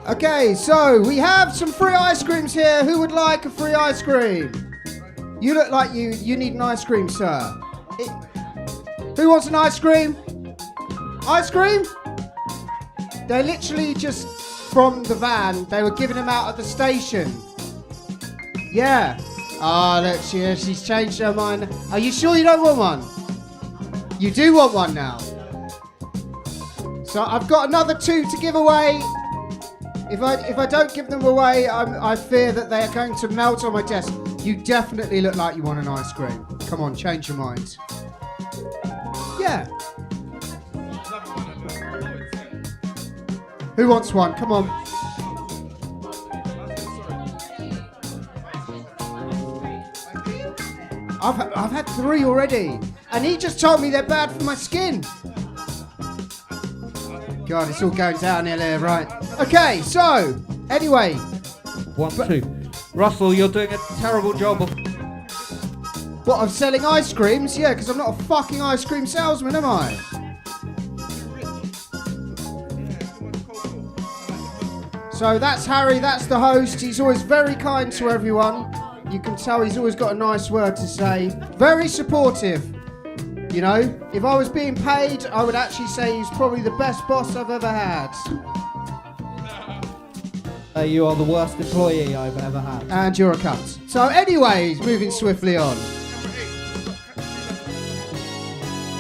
Okay, so we have some free ice creams here. Who would like a free ice cream? You look like you need an ice cream, sir. Who wants an ice cream? Ice cream? They're literally just from the van. They were giving them out at the station. Yeah. Oh, look, she's changed her mind. Are you sure you don't want one? You do want one now. So I've got another 2 to give away. If I don't give them away, I fear that they are going to melt on my desk. You definitely look like you want an ice cream. Come on, change your mind. Yeah. Who wants one? Come on. I've had 3 already, and he just told me they're bad for my skin. God, it's all going downhill here, right? Okay, so anyway, 1, 2. Russell, you're doing a terrible job of... What, of selling ice creams? Yeah, because I'm not a fucking ice cream salesman, am I? So that's Harry, that's the host. He's always very kind to everyone. You can tell he's always got a nice word to say. Very supportive. You know, if I was being paid, I would actually say he's probably the best boss I've ever had. You are the worst employee I've ever had. And you're a cunt. So anyways, moving swiftly on.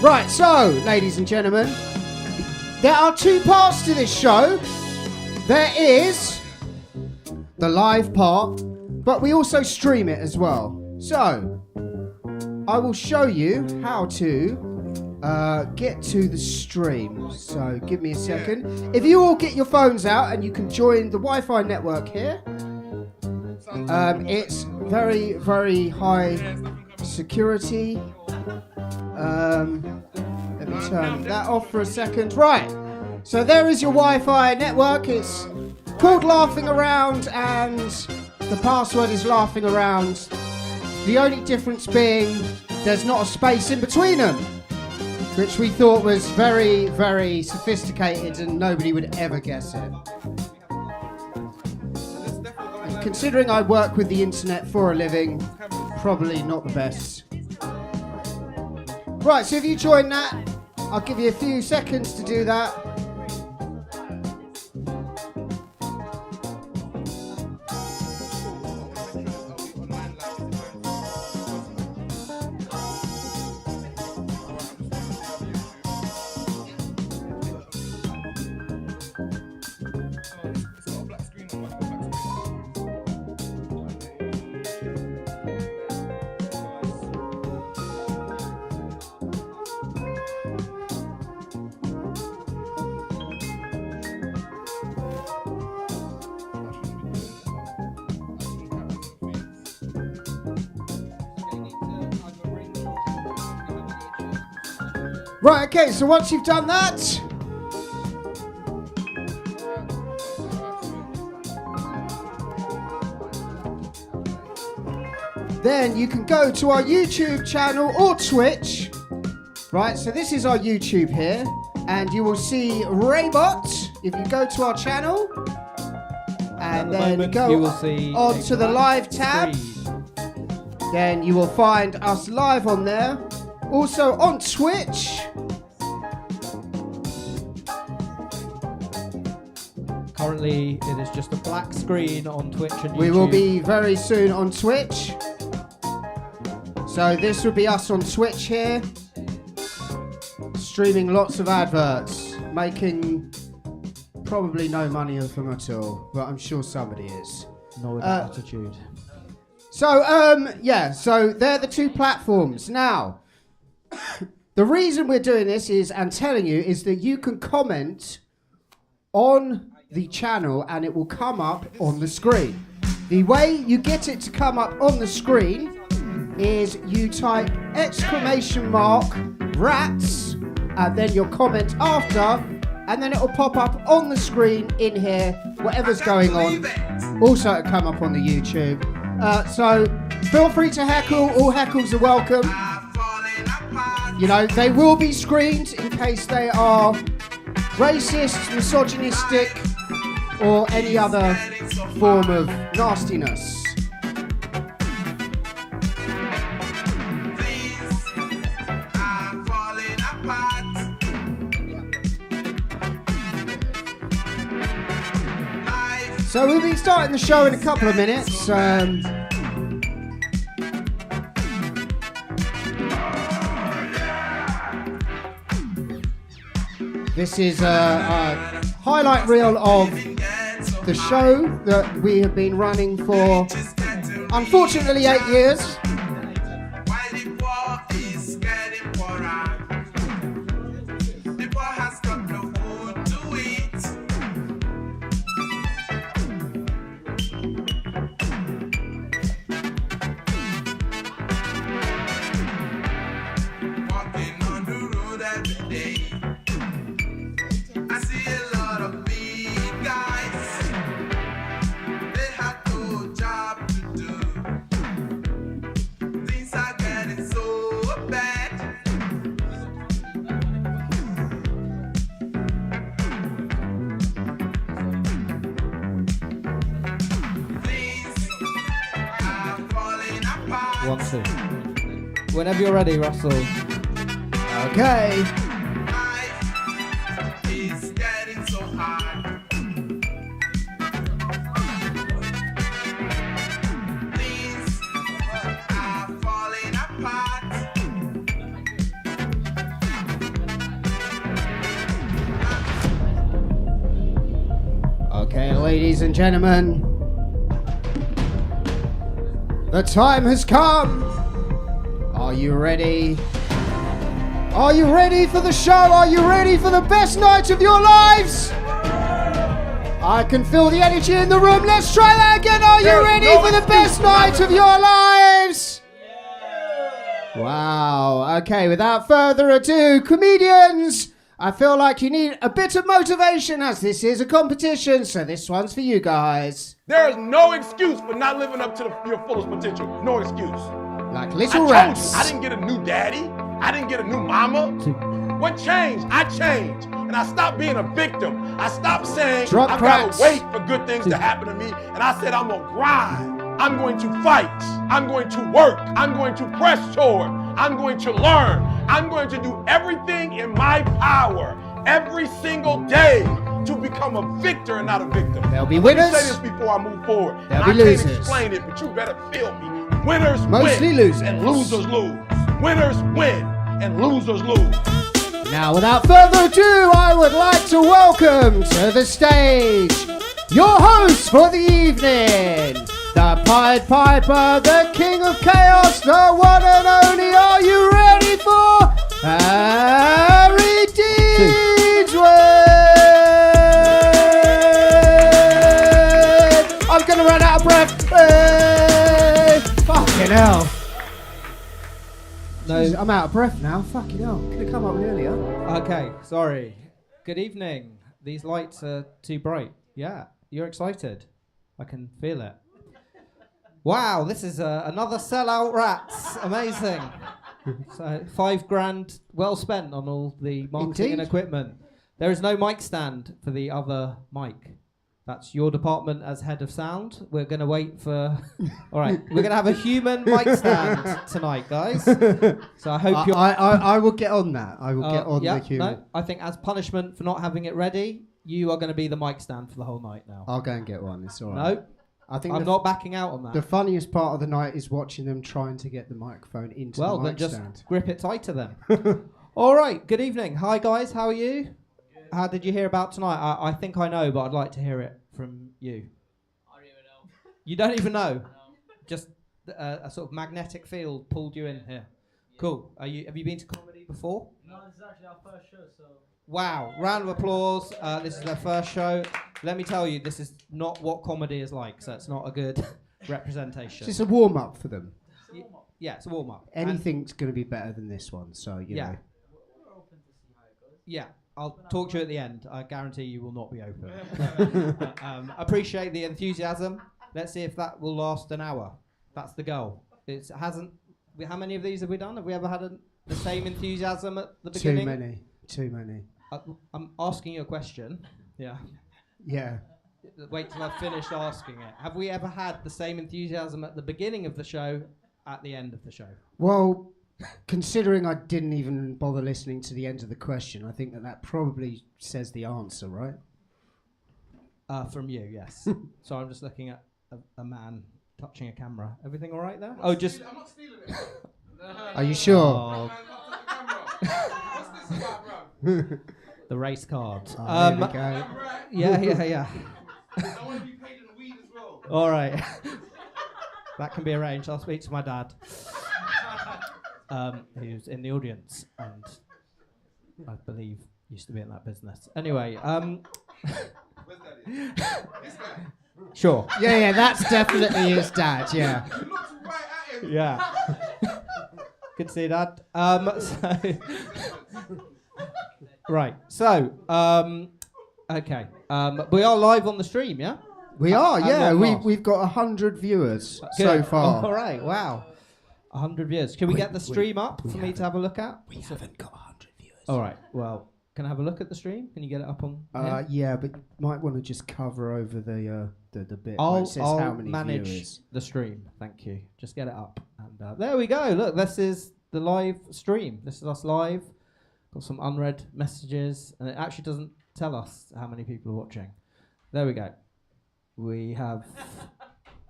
Right, so, ladies and gentlemen, there are 2 parts to this show. There is the live part, but we also stream it as well. So, I will show you how to get to the stream. So give me a second. If you all get your phones out and you can join the Wi-Fi network here, it's very, very high security. Let me turn that off for a second. Right, so there is your Wi-Fi network. It's called Laughing Around and the password is Laughing Around. The only difference being there's not a space in between them, which we thought was very, very sophisticated and nobody would ever guess it. And considering I work with the internet for a living, probably not the best. Right, so if you join that, I'll give you a few seconds to do that. Right, okay, so once you've done that, then you can go to our YouTube channel or Twitch. Right, so this is our YouTube here, and you will see RAYBOT if you go to our channel, and then go onto the live tab. Then you will find us live on there. Also on Twitch. Currently, it is just a black screen on Twitch and YouTube. We will be very soon on Twitch. So this will be us on Twitch here. Streaming lots of adverts. Making probably no money of them at all. But I'm sure somebody is. No with attitude. So, yeah. So they're the 2 platforms. Now, the reason we're doing this is, and telling you, is that you can comment on the channel and it will come up on the screen. The way you get it to come up on the screen is you type !rats and then your comment after, and then it will pop up on the screen in here, whatever's going on. Also it'll come up on the YouTube. So feel free to heckle, all heckles are welcome. You know, they will be screened in case they are racist, misogynistic, or any other form of nastiness. So we'll be starting the show in a couple of minutes. This is a highlight reel of the show that we have been running for, unfortunately, 8 years. Whenever you're ready, Russell. Okay. Okay, ladies and gentlemen, the time has come. Are you ready? Are you ready for the show? Are you ready for the best night of your lives? I can feel the energy in the room. Let's try that again. Are you ready for the best night of your lives? Wow. Okay, without further ado, comedians, I feel like you need a bit of motivation as this is a competition, so this one's for you guys. There is no excuse for not living up to your fullest potential. No excuse. Like little rats. I didn't get a new daddy. I didn't get a new mama. What changed? I changed. And I stopped being a victim. I stopped saying I've got to wait for good things to happen to me. And I said, I'm going to grind. I'm going to fight. I'm going to work. I'm going to press toward. I'm going to learn. I'm going to do everything in my power every single day to become a victor and not a victim. There'll be winners. Let me say this before I move forward. There'll be losers. I can't explain it, but you better feel me. Winners mostly win losers. And losers lose. Winners win and losers lose. Now, without further ado, I would like to welcome to the stage your host for the evening, the Pied Piper, the King of Chaos, the one and only. Are you ready for Harry Deansworth? I'm gonna run out of breath. Hey, fucking hell. No. Jeez, I'm out of breath now. Fucking hell. Could have come up earlier. Okay, sorry. Good evening. These lights are too bright. Yeah, you're excited. I can feel it. Wow, this is another sellout Rats. Amazing. So $5,000 well spent on all the marketing and equipment. There is no mic stand for the other mic. That's your department as head of sound. We're going to wait for... All right, we're going to have a human mic stand tonight, guys. So I hope you're... I will get on that. I will get on the human. No, I think as punishment for not having it ready, you are going to be the mic stand for the whole night now. I'll go and get one. It's all right. No, I think I'm not backing out on that. The funniest part of the night is watching them trying to get the microphone into the mic stand. Well, then just grip it tighter then. All right, good evening. Hi, guys. How are you? How did you hear about tonight? I think I know, but I'd like to hear it from you. I don't even know. You don't even know? No. Just a sort of magnetic field pulled you in here. Yeah. Cool. Have you been to comedy before? No, this is actually our first show, so... Wow. Round of applause. This is their first show. Let me tell you, this is not what comedy is like, so it's not a good representation. It's a warm-up for them. Yeah, it's a warm-up. Anything's going to be better than this one, so, you know. We're open to see how it goes. Yeah. I'll talk to you at the end. I guarantee you will not be open. Appreciate the enthusiasm. Let's see if that will last an hour. That's the goal. It hasn't. How many of these have we done? Have we ever had the same enthusiasm at the beginning? Too many. I'm asking you a question. Yeah. Yeah. Wait till I finish asking it. Have we ever had the same enthusiasm at the beginning of the show, at the end of the show? Well, considering I didn't even bother listening to the end of the question, I think that probably says the answer, right? From you, yes. So I'm just looking at a man touching a camera. Everything all right there? I'm not stealing it. Are you sure? Oh. What's this about, bro? The race card. There we go. Yeah. I want to be paid in weed as well. All right. That can be arranged. I'll speak to my dad, who's in the audience and I believe used to be in that business. Anyway, Where's daddy? This guy. sure. Yeah, that's definitely his dad, yeah. You looked right at him. Yeah. Good to see you, Dad. Right. So, okay. We are live on the stream, yeah? We are, yeah. not We've got 100 viewers so Good. far. All right. Wow. 100 viewers. Can we get the stream up for me to have a look at? We haven't got 100 viewers. All right. Well, can I have a look at the stream? Can you get it up on? Here? Yeah, but you might want to just cover over the bit where I'll it says how I'll many manage viewers. the stream. Thank you. Just get it up. And there we go. Look, this is the live stream. This is us live. Got some unread messages, and it actually doesn't tell us how many people are watching. There we go. We have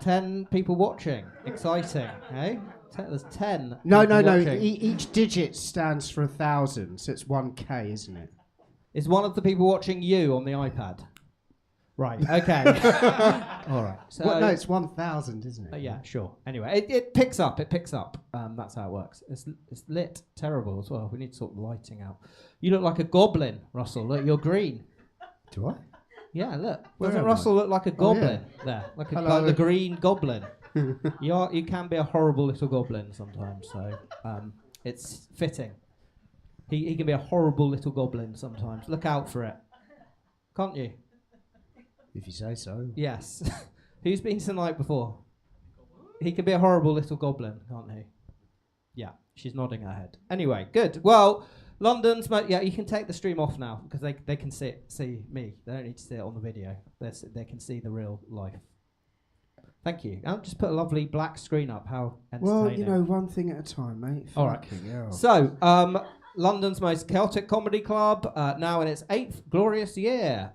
10 people watching. Exciting, hey? There's 10. No. people watching. Each digit stands for 1,000, so it's 1K, isn't it? Is one of the people watching you on the iPad? Right, okay. All right. So Well, no, it's 1,000, isn't it? yeah, sure. Anyway, it picks up. It picks up. That's how it works. It's lit terrible as well. We need to sort the lighting out. You look like a goblin, Russell. Look, you're green. Do I? Yeah, look. Where Doesn't am Russell look like a goblin there? Like Hello. the green goblin. You can be a horrible little goblin sometimes. So it's fitting. He can be a horrible little goblin sometimes. Look out for it, can't you? If you say so. Yes. Who's been tonight before? He can be a horrible little goblin, can't he? Yeah, she's nodding her head. Anyway, good. Well, London's... yeah, you can take the stream off now because they can see me. They don't need to see it on the video. They can see the real life. Thank you. I'll just put a lovely black screen up. How entertaining. Well, one thing at a time, mate. All right. Fucking hell. So, London's most chaotic comedy club, now in its 8th glorious year.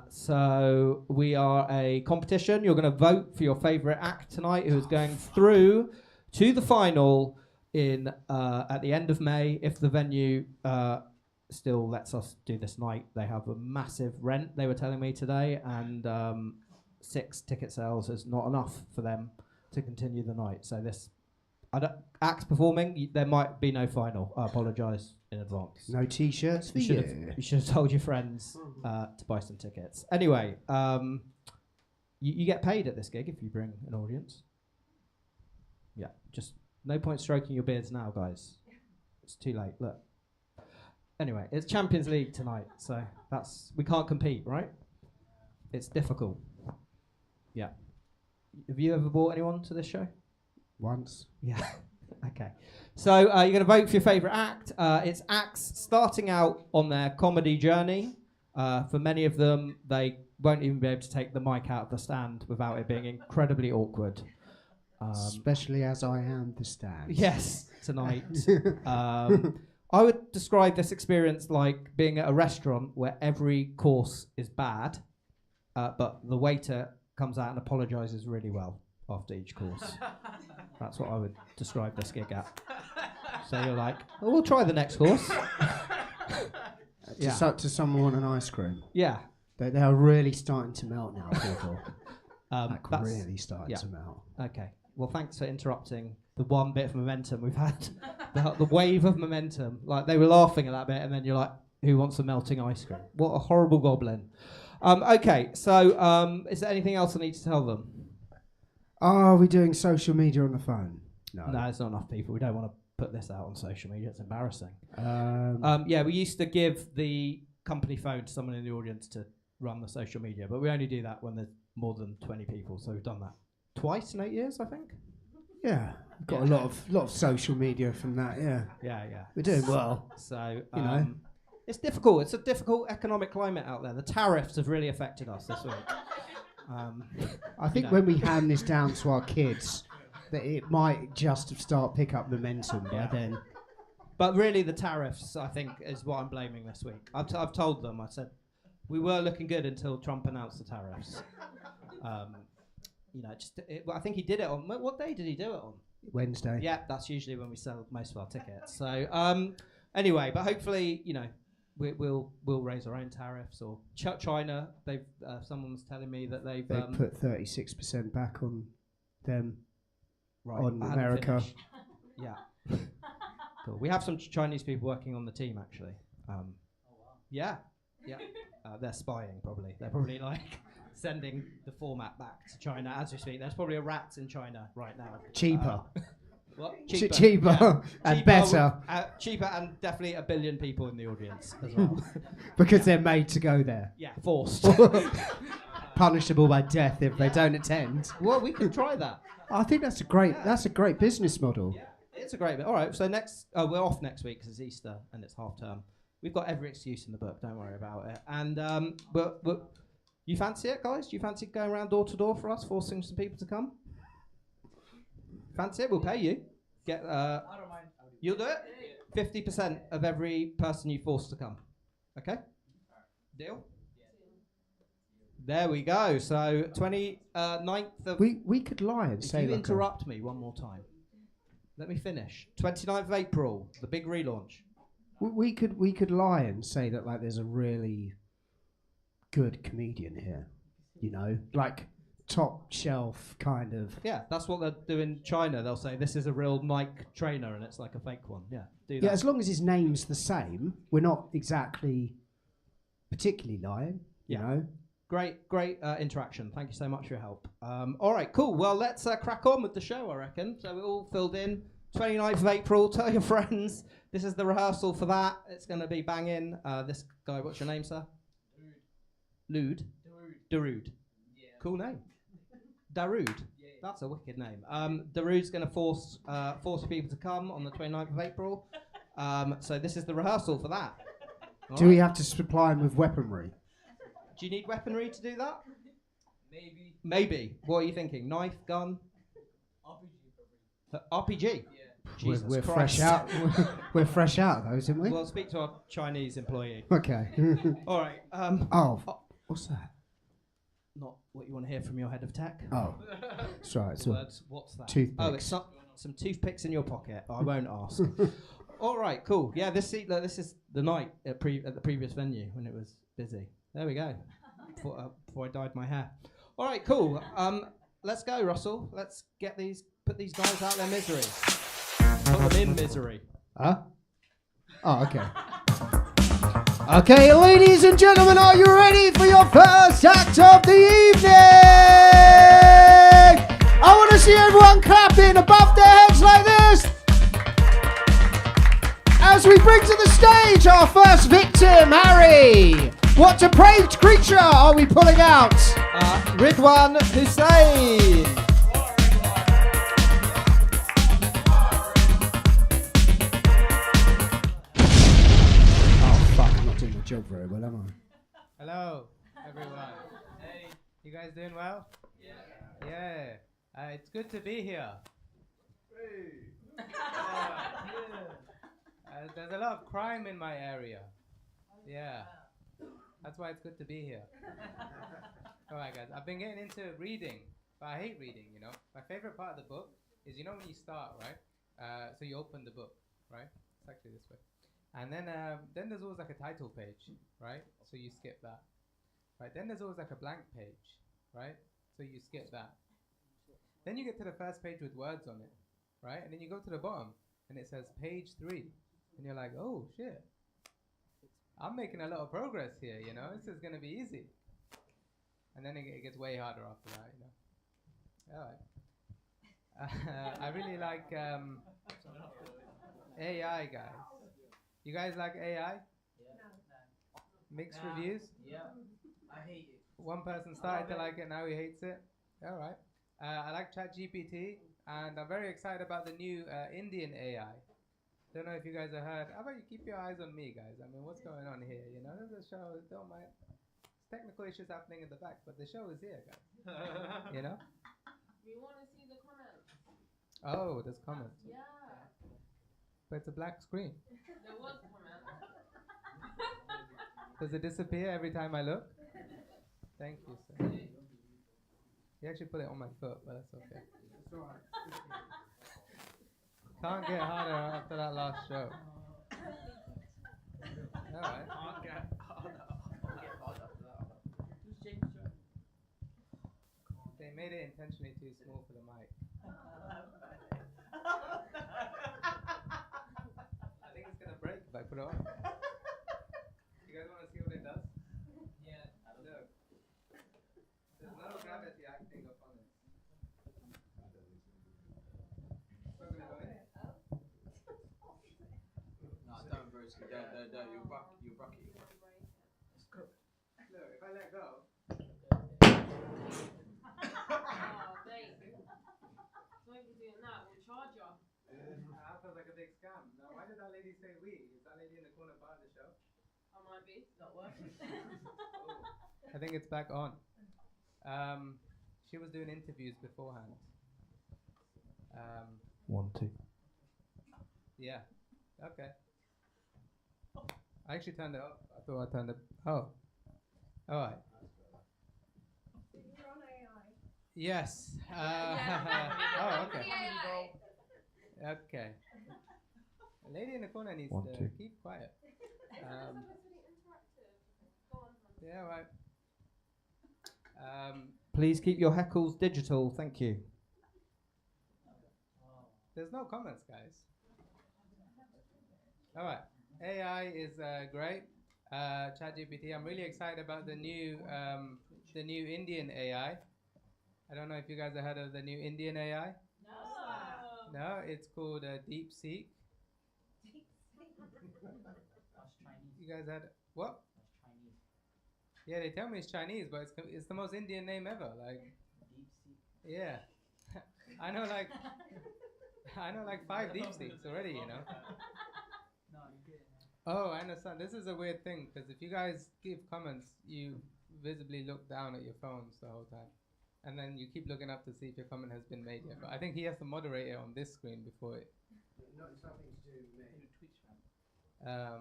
So we are a competition. You're going to vote for your favourite act tonight, who is going through to the final in at the end of May. If the venue still lets us do this night, they have a massive rent, they were telling me today, and 6 ticket sales is not enough for them to continue the night. So this act performing, there might be no final. I apologise in advance. No T-shirts for you. You should have told your friends to buy some tickets. Anyway, you get paid at this gig if you bring an audience. Yeah, just no point stroking your beards now, guys. It's too late. Look. Anyway, it's Champions League tonight, so we can't compete, right? It's difficult. Yeah. Have you ever brought anyone to this show? Once. Yeah. Okay. So you're going to vote for your favourite act. It's acts starting out on their comedy journey. For many of them, they won't even be able to take the mic out of the stand without it being incredibly awkward. Especially as I am the stand. Yes, tonight. I would describe this experience like being at a restaurant where every course is bad, but the waiter comes out and apologises really well after each course. That's what I would describe this gig at. So you're like, well, we'll try the next course. To someone want an ice cream. Yeah. They are really starting to melt now, people. That's really starting to melt. Okay. Well, thanks for interrupting the one bit of momentum we've had. the wave of momentum. Like, they were laughing at that bit, and then you're like, who wants a melting ice cream? What a horrible goblin. Okay, so is there anything else I need to tell them? Are we doing social media on the phone? No. No, there's not enough people. We don't want to put this out on social media. It's embarrassing. Um, Yeah, we used to give the company phone to someone in the audience to run the social media, but we only do that when there's more than 20 people. So we've done that twice in 8 years, I think. Yeah, got a lot of social media from that. Yeah, Yeah. we're doing well. So You know. It's difficult. It's a difficult economic climate out there. The tariffs have really affected us this week. I think when we hand this down to our kids, that it might just start pick up momentum by then. But really, the tariffs, I think, is what I'm blaming this week. I've told them. I said we were looking good until Trump announced the tariffs. I think he did it on. What day did he do it on? Wednesday. Yeah, that's usually when we sell most of our tickets. So anyway, but hopefully, we'll raise our own tariffs. Or China, they've someone was telling me that they've put 36% back on them on I haven't America. finished. Yeah. Cool. We have some Chinese people working on the team actually. Yeah. They're spying probably. They're probably like sending the format back to China as we speak. There's probably a rat in China right now. Cheaper. What? Cheaper Yeah. and Cheaper better. Cheaper and definitely 1 billion people in the audience as well. Because they're made to go there. Yeah, forced. Punishable by death if they don't attend. Well, we could try that. I think that's a great business model. Yeah, it's a great bit. All right, so we're off next week because it's Easter and it's half term. We've got every excuse in the book. Don't worry about it. And you fancy it, guys? Do you fancy going around door to door for us, forcing some people to come? Fancy it? We'll pay you. I don't mind. You'll do it? 50% of every person you force to come. Okay? Deal? There we go. So 29th of... We could lie and say... If you interrupt me one more time. Let me finish. 29th of April, the big relaunch. We could lie and say that like there's a really good comedian here, like top shelf kind of. Yeah, that's what they'll do in China. They'll say this is a real Nike trainer and it's like a fake one. Yeah, do that. Yeah, as long as his name's the same, we're not exactly particularly lying. You know. Great interaction. Thank you so much for your help. All right, cool. Well, let's crack on with the show, I reckon. So we're all filled in. 29th of April. Tell your friends. This is the rehearsal for that. It's going to be banging. This guy, what's your name, sir? Lude. Darude. Yeah. Cool name. Darude. Yeah. That's a wicked name. Darude's going to force people to come on the 29th of April. So this is the rehearsal for that. Do we have to supply him with weaponry? Do you need weaponry to do that? Maybe. Maybe. What are you thinking? Knife, gun? RPG probably. RPG? Yeah. Jesus We're Christ. fresh out. We're fresh out of those, aren't we? We'll speak to our Chinese employee. Okay. All right. What's that? Not what you want to hear from your head of tech. Oh, that's right. So Words. What's that? toothpicks. Oh, it's some toothpicks in your pocket. I won't ask. All right. Cool. Yeah. This is the night at the previous venue when it was busy. There we go. Before I dyed my hair. All right. Cool. Let's go, Russell. Let's put these guys out of their misery. Put them in misery. Huh? Oh, okay. Okay, ladies and gentlemen, are you ready for your first act of the evening? I want to see everyone clapping above their heads like this. As we bring to the stage our first victim, Harry. What depraved creature are we pulling out? Ridwan Hussein. Job very well, am I? Hello, everyone. Hey, you guys doing well? Yeah. It's good to be here. There's a lot of crime in my area. Yeah. That's why it's good to be here. Alright, guys. I've been getting into reading, but I hate reading, My favorite part of the book is, when you start, right? So you open the book, right? It's actually this way. And then there's always like a title page, right? So you skip that. Right, then there's always like a blank page, right? So you skip that. Then you get to the first page with words on it, right? And then you go to the bottom and it says page 3. And you're like, oh shit. I'm making a lot of progress here, This is going to be easy. And then it gets way harder after that, Alright. I really like AI, guys. You guys like AI? Yeah. Mixed reviews? Yeah. I hate it. One person started to like it, now he hates it. Alright. I like ChatGPT, and I'm very excited about the new Indian AI. Don't know if you guys have heard. How about you keep your eyes on me, guys? I mean, what's going on here? You know, there's a show. Don't mind. Technical issues happening in the back, but the show is here, guys. You know? We want to see the comments. Oh, there's comments. Yeah. But it's a black screen. There was comments. Does it disappear every time I look? Thank you, sir. You actually put it on my foot, but that's okay. Can't get harder after that last show. Alright. They made it intentionally too small for the mic. I think it's gonna break if I put it on. You guys wanna see what it does? Yeah. Look. There's no gravity acting upon it. It's not gonna go in. No, don't, broski. Don't. You'll buck it. Look, if I let go, Oh, mate. Don't be doing that. We'll charge you. that feels like a big scam. Now, why did that lady say we? Is that lady in the corner part of the show? I might be. It's not working. I think it's back on. She was doing interviews beforehand. 1, 2. Yeah. Okay. I actually turned it off. I thought I turned it. Oh. All right. You're on AI. Yes. Oh, okay. Okay. The lady in the corner needs 1, to 2. keep quiet. Yeah, right. Please keep your heckles digital. Thank you. There's no comments, guys. All right. AI is great. ChatGPT. I'm really excited about the new Indian AI. I don't know if you guys have heard of the new Indian AI. No, it's called DeepSeek. That's Chinese. You guys had what? That's Chinese. Yeah, they tell me it's Chinese, but it's the most Indian name ever. Like, Deep sea. yeah, I know like 5 DeepSeeks already. You know. No, you get it. Oh, I understand. This is a weird thing because if you guys give comments, you visibly look down at your phones the whole time, and then you keep looking up to see if your comment has been made yet. But I think he has to moderate it on this screen before it. No, it's nothing to do with me. Twitch, man.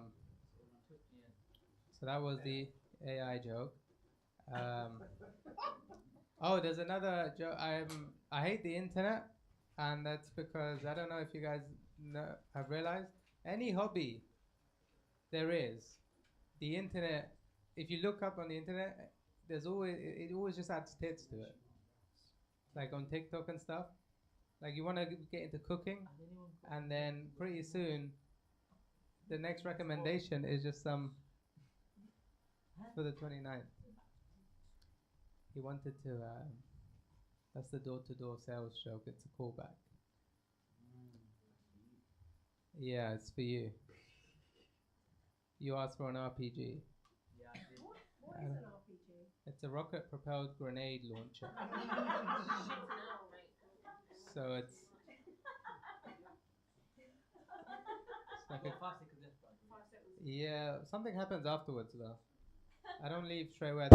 So that was the AI joke. Oh, there's another joke. I hate the internet, and that's because I don't know if you guys have realized any hobby there is, the internet. If you look up on the internet, it always just adds tits to it. Like on TikTok and stuff. Like you want to get into cooking, and then pretty soon, the next recommendation is just some for the 29th. He wanted to. That's the door-to-door sales joke. It's a callback. Yeah, it's for you. You asked for an RPG. Yeah, I did. What is an RPG? It's a rocket-propelled grenade launcher. So it's like a, 5 seconds left, bro. 5 seconds. yeah, something happens afterwards though. I don't leave straight away.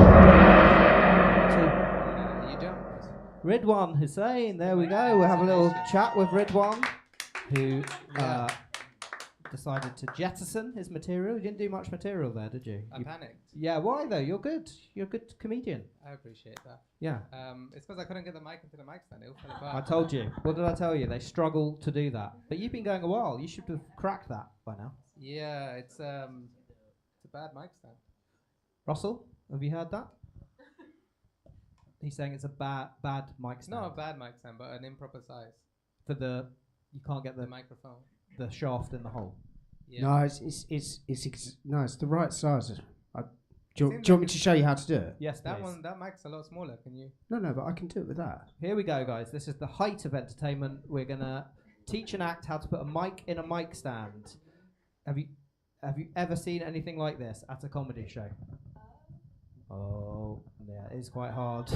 You jump. Ridwan Hussein, there we go. We'll have a little chat with Ridwan, who decided to jettison his material. You didn't do much material there, did you? I panicked. Yeah, why though? You're good. You're a good comedian. I appreciate that. Yeah. It's because I couldn't get the mic into the mic stand. It all fell I apart. told you. What did I tell you? They struggle to do that. But you've been going a while. You should have cracked that by now. Yeah, it's a bad mic stand. Russell, have you heard that? He's saying it's a bad mic stand. Not a bad mic stand, but an improper size. For you can't get The the microphone. shaft in the hole. Yeah. No, it's the right size. Do you want me to show you how to do it? Yes, That please. that mic's a lot smaller. Can you? No, but I can do it with that. Here we go, guys. This is the height of entertainment. We're gonna teach an act how to put a mic in a mic stand. Have you ever seen anything like this at a comedy show? Oh, yeah, it is quite hard.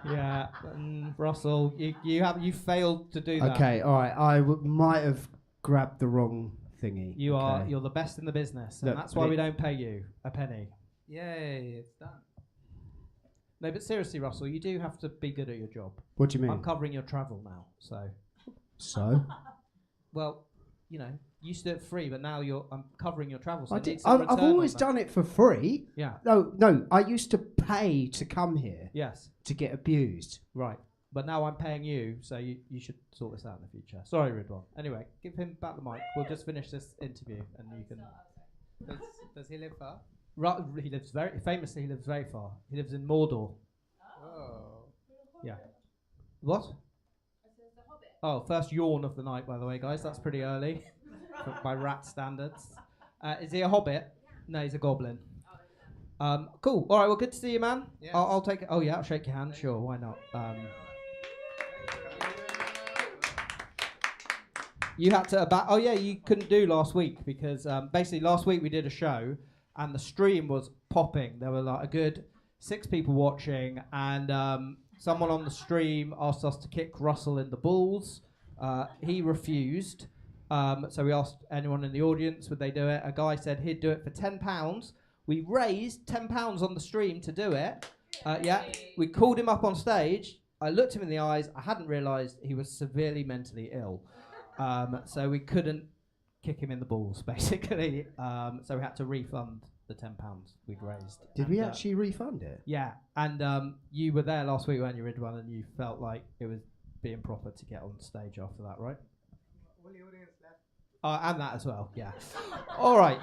Yeah, Russell, you failed to do that. Okay, all right. I might have grabbed the wrong thingy. You're the best in the business, and Look, that's why we don't pay you a penny. Yay, it's done. No, but seriously, Russell, you do have to be good at your job. What do you mean? I'm covering your travel now, so. So? Well, you know, you used to do it free, but now I'm covering your travel. So I've always done it for free. Yeah. No, I used to pay to come here Yes. to get abused. Right. But now I'm paying you, so you should sort this out in the future. Sorry, Ridwan. Anyway, give him back the mic. We'll just finish this interview, and you can. Does he live far? He lives very famously. He lives very far. He lives in Mordor. Oh. Yeah. What? Oh, first yawn of the night, by the way, guys. That's pretty early by rat standards. Is he a hobbit? No, he's a goblin. Cool. All right. Well, good to see you, man. Yes. I'll take it. Oh yeah, I'll shake your hand. Sure. Why not? You had to oh yeah, you couldn't do last week because basically last week we did a show and the stream was popping. There were like a good 6 people watching, and someone on the stream asked us to kick Russell in the balls. He refused, so we asked anyone in the audience would they do it. A guy said he'd do it for £10. We raised £10 on the stream to do it. Yeah, we called him up on stage. I looked him in the eyes. I hadn't realised he was severely mentally ill. So we couldn't kick him in the balls, basically. So we had to refund the £10 we'd raised. Did we actually refund it? Yeah, and you were there last week, weren't you, Ridwan? And you felt like it was being proper to get on stage after that, right? Only audience left. And that as well, yeah. All right.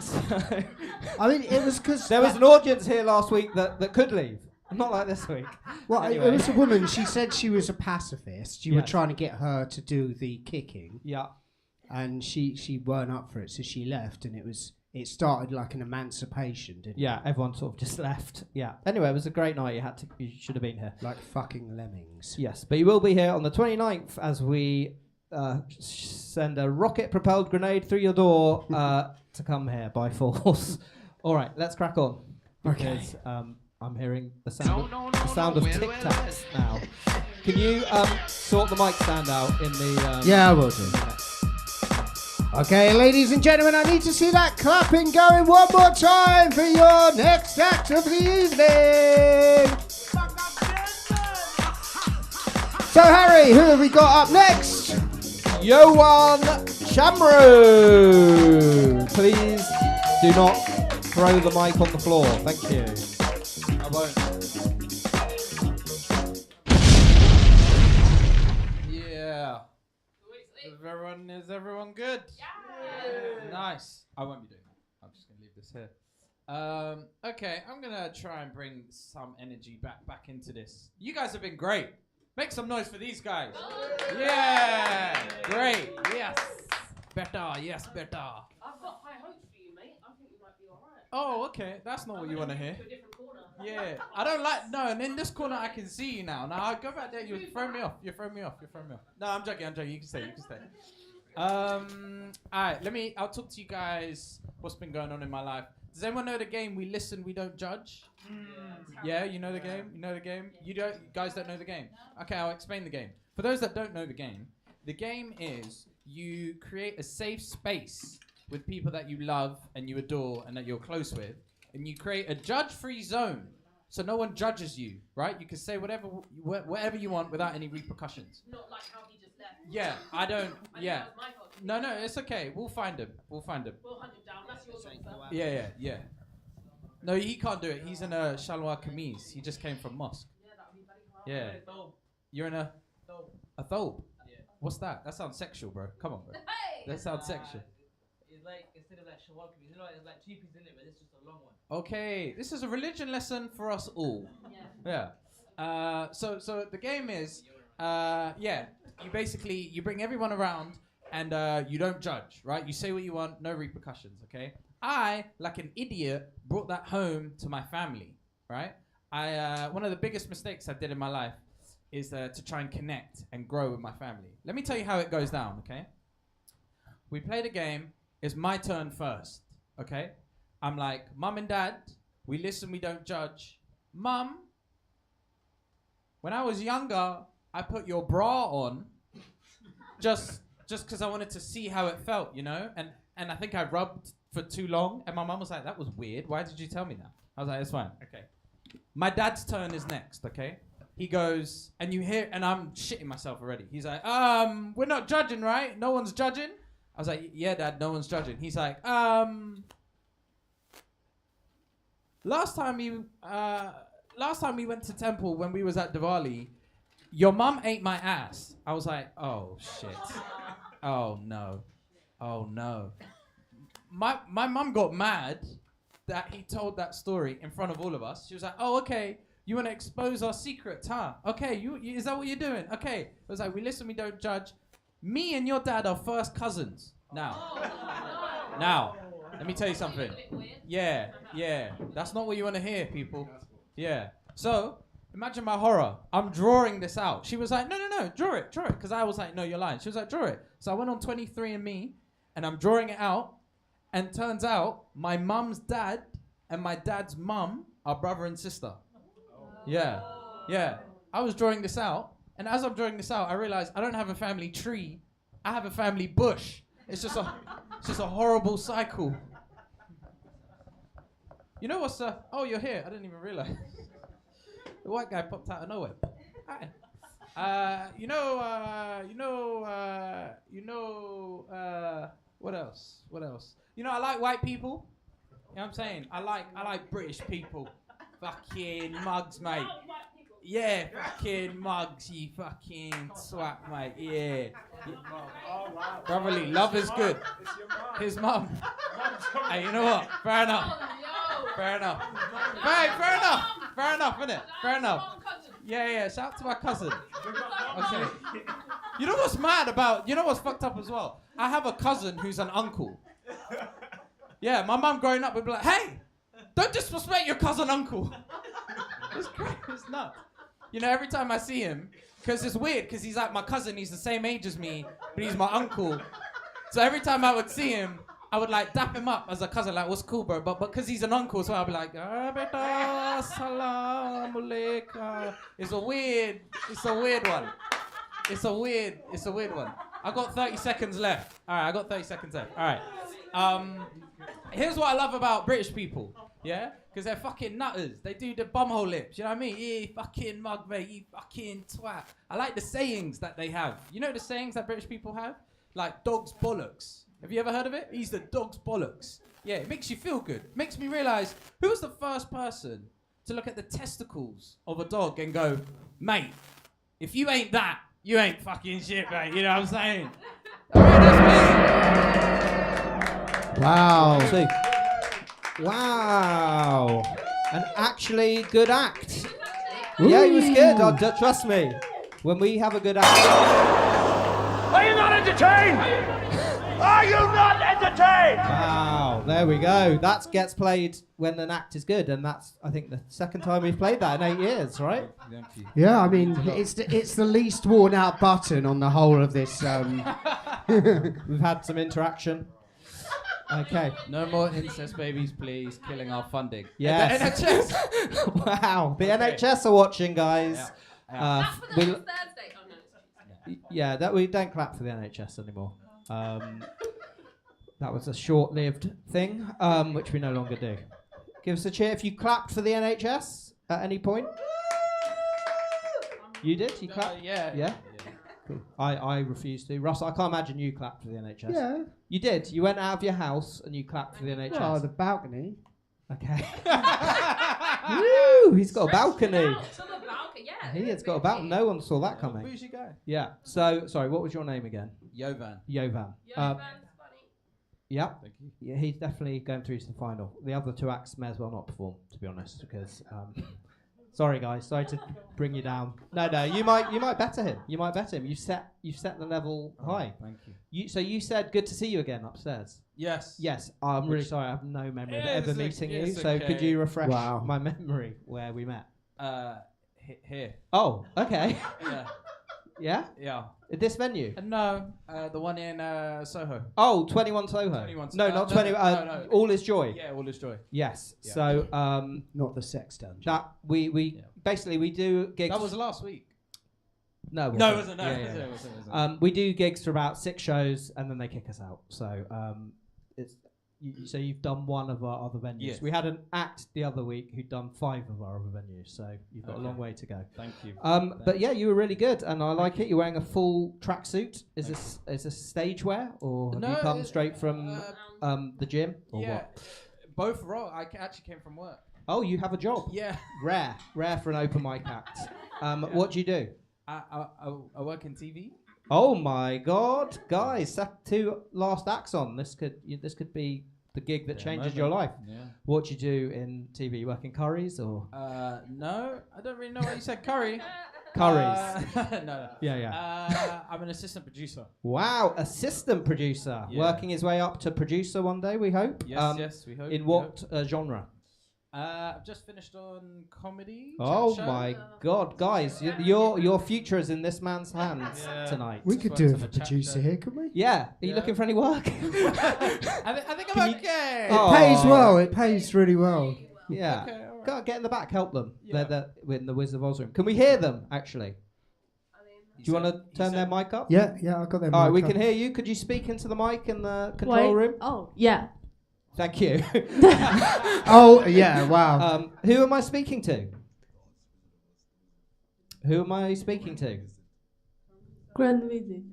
I mean, it was because there was an audience here last week that could leave. Not like this week. Well, Anyway. it was a woman. She said she was a pacifist. You were Yes. trying to get her to do the kicking, Yeah. and she weren't up for it, so she left. And it started like an emancipation, didn't Yeah, everyone sort of just left. Yeah. Anyway, it was a great night. You should have been here. it? Like fucking lemmings. Yes, but you will be here on the 29th as we send a rocket-propelled grenade through your door to come here by force. All right, let's crack on. Okay. Because, I'm hearing the sound of Tic Tacs now. Can you sort the mic stand out in the? Yeah, I will do. Okay, ladies and gentlemen, I need to see that clapping going one more time for your next act of the evening. So, Harry, who have we got up next? Yoan Shamru. Please do not throw the mic on the floor. Thank you. I won't. Yeah. Is everyone good? Yeah. Nice. I won't be doing that. I'm just gonna leave this here. Okay, I'm gonna try and bring some energy back into this. You guys have been great. Make some noise for these guys. Yeah. Great. Yes. Better. Yes, better. I've got high hopes for you, mate. I think you might be alright. Oh, okay. That's not what you want to hear. To a different corner. Yeah, I don't like. No, and in this corner I can see you now. Now I go back there. You throw me off. You throw me off. No, I'm joking. You can stay. You can stay. Alright. I'll talk to you guys. What's been going on in my life? Does anyone know the game? We listen. We don't judge. Yeah, you know the game. You guys don't know the game. Okay, I'll explain the game. For those that don't know the game is you create a safe space with people that you love and you adore and that you're close with. And you create a judge-free zone, so no one judges you, right? You can say whatever you want without any repercussions. Not like how he just left. Yeah, I don't. I think Yeah, that was my fault. no, it's okay. We'll find him. We'll hunt him down. That's your job, sir. Yeah. No, he can't do it. He's in a shalwar kameez. He just came from mosque. Yeah, that would be very hard. Yeah. You're in a thobe. Yeah. What's that? That sounds sexual, bro. Come on, bro. Hey! That sounds sexual. It's like, instead of like shawak, you know, it's like 2 pieces in it, but it's just a long one. Okay, this is a religion lesson for us all. Yeah. So the game is, you bring everyone around and you don't judge, right? You say what you want, no repercussions, okay? I, like an idiot, brought that home to my family, right? One of the biggest mistakes I did in my life is to try and connect and grow with my family. Let me tell you how it goes down, okay? We played a game. It's my turn first, okay? I'm like, Mum and Dad, we listen, we don't judge. Mum, when I was younger, I put your bra on just just because I wanted to see how it felt, you know? And I think I rubbed for too long, and my mum was like, that was weird. Why did you tell me that? I was like, it's fine. Okay. My dad's turn is next, okay? He goes, and you hear, and I'm shitting myself already. He's like, we're not judging, right? No one's judging? I was like, yeah, Dad, no one's judging. He's like, last time we went to temple when we was at Diwali, your mum ate my ass. I was like, oh, shit. Oh, no. Oh, no. My mum got mad that he told that story in front of all of us. She was like, oh, okay. You want to expose our secret, huh? Okay, you is that what you're doing? Okay. I was like, we listen, we don't judge. Me and your dad are first cousins. Now, let me tell you something. Yeah. That's not what you want to hear, people. Yeah. So, imagine my horror. I'm drawing this out. She was like, no, draw it. Because I was like, no, you're lying. She was like, draw it. So I went on 23andMe, and I'm drawing it out. And turns out, my mum's dad and my dad's mum are brother and sister. Yeah. I was drawing this out, and as I'm drawing this out, I realized I don't have a family tree. I have a family bush. It's just a horrible cycle. You know what's oh, you're here. I didn't even realize. The white guy popped out of nowhere. Hi. What else? You know, I like white people. You know what I'm saying? I like British people. Fucking mugs, mate. Yeah, fucking mugs, you fucking swat, mate. Yeah. Brotherly, love is good. His mum. Hey, you know what? Fair enough. Right, fair enough, innit? Fair enough. Yeah, shout out to my cousin. Okay. You know what's fucked up as well? I have a cousin who's an uncle. Yeah, my mum growing up would be like, hey, don't disrespect your cousin uncle. It's great, it's nuts. You know, every time I see him, because it's weird, because he's like my cousin, he's the same age as me, but he's my uncle. So every time I would see him, I would like dap him up as a cousin, like, what's cool, bro? But because he's an uncle, so I'll be like, beta, salam alaikum. It's a weird one. It's a weird one. I got 30 seconds left. All right. Here's what I love about British people, yeah? Because they're fucking nutters. They do the bumhole lips, you know what I mean? Yeah, fucking mug, mate, you fucking twat. I like the sayings that they have. You know the sayings that British people have? Like, dog's bollocks. Have you ever heard of it? He's the dog's bollocks. Yeah, it makes you feel good. It makes me realise, who was the first person to look at the testicles of a dog and go, mate, if you ain't that, you ain't fucking shit, mate. You know what I'm saying? That's me. Wow. Wow. An actually good act. Yeah, he was good. Trust me. When we have a good act. Are you not entertained? Are you not entertained? Wow. There we go. That gets played when an act is good, and that's, I think, the second time we've played that in 8 years, right? Yeah, I mean, it's the least worn out button on the whole of this. We've had some interaction. Okay. No more incest babies, please. Killing our funding. Yes. The NHS. Wow. The NHS are watching, guys. Clap for them on Thursday. Oh, no, yeah, that we don't clap for the NHS anymore. That was a short-lived thing, which we no longer do. Give us a cheer if you clapped for the NHS at any point. You did? You clapped? Yeah. Cool. I refuse to. Russell, I can't imagine you clapped for the NHS. Yeah. You did. You went out of your house and you clapped for the NHS. Oh, the balcony. Okay. Woo! He's got a balcony. To the balcony, yeah. He has got a balcony. No one saw that coming. Where's you go? Yeah. So, sorry, what was your name again? Yovan. Yovan. Van's funny. Yeah. Thank you. Yeah, he's definitely going through to the final. The other two acts may as well not perform, to be honest, because sorry guys, sorry to bring you down. No, you might better him. You might better him. You've set the level high. Thank you. So you said good to see you again upstairs. Yes. Yes. I'm really sorry. I have no memory of ever meeting you. it's So could okay. you refresh my memory where we met? Here. Oh, okay. Yeah. Yeah. Yeah. At this venue? No, the one in Soho. Oh, 21 Soho. 21 No, not 20. No. All is joy. Yeah, all is joy. Yes. Yeah. So Not the sex dungeon. that we basically we do gigs. That was last week. No, No, it wasn't. No, Yeah, it yeah, yeah. wasn't. We do gigs for about 6 shows and then they kick us out. So it's so you've done one of our other venues. Yes. We had an act the other week who'd done 5 of our other venues. So you've got a long way to go. Thank you. But yeah, you were really good, and I like it. You're wearing a full tracksuit. Is this stage wear, or have you come straight from the gym, or what? Both wrong. Actually came from work. Oh, you have a job. Yeah. Rare for an open mic act. What do you do? I work in TV. Oh my God, guys! That 2 last acts on. This could be the gig that changes your life. Yeah. What do you do in TV? You work in curries or? No, I don't really know why you said curry. Curries. No. Yeah. I'm an assistant producer. Wow, assistant producer, working his way up to producer one day. We hope. Yes, we hope. In what genre? I've just finished on comedy. Oh chat show. my God, guys! Your future is in this man's hands tonight. We could do it for producer here, couldn't we? Yeah. Are you looking for any work? I think I'm okay. Oh. It pays well. It pays really well. Yeah. Okay, all right. Go get in the back. Help them. Yeah. They're in the Wizard of Oz room. Can we hear them? Actually, do you want to turn their mic up? Yeah, I got them. All right, we can hear you. Could you speak into the mic in the control room? Oh, yeah. Thank you. Oh, yeah, wow. Who am I speaking to? Who am I speaking to? Grand Wizard.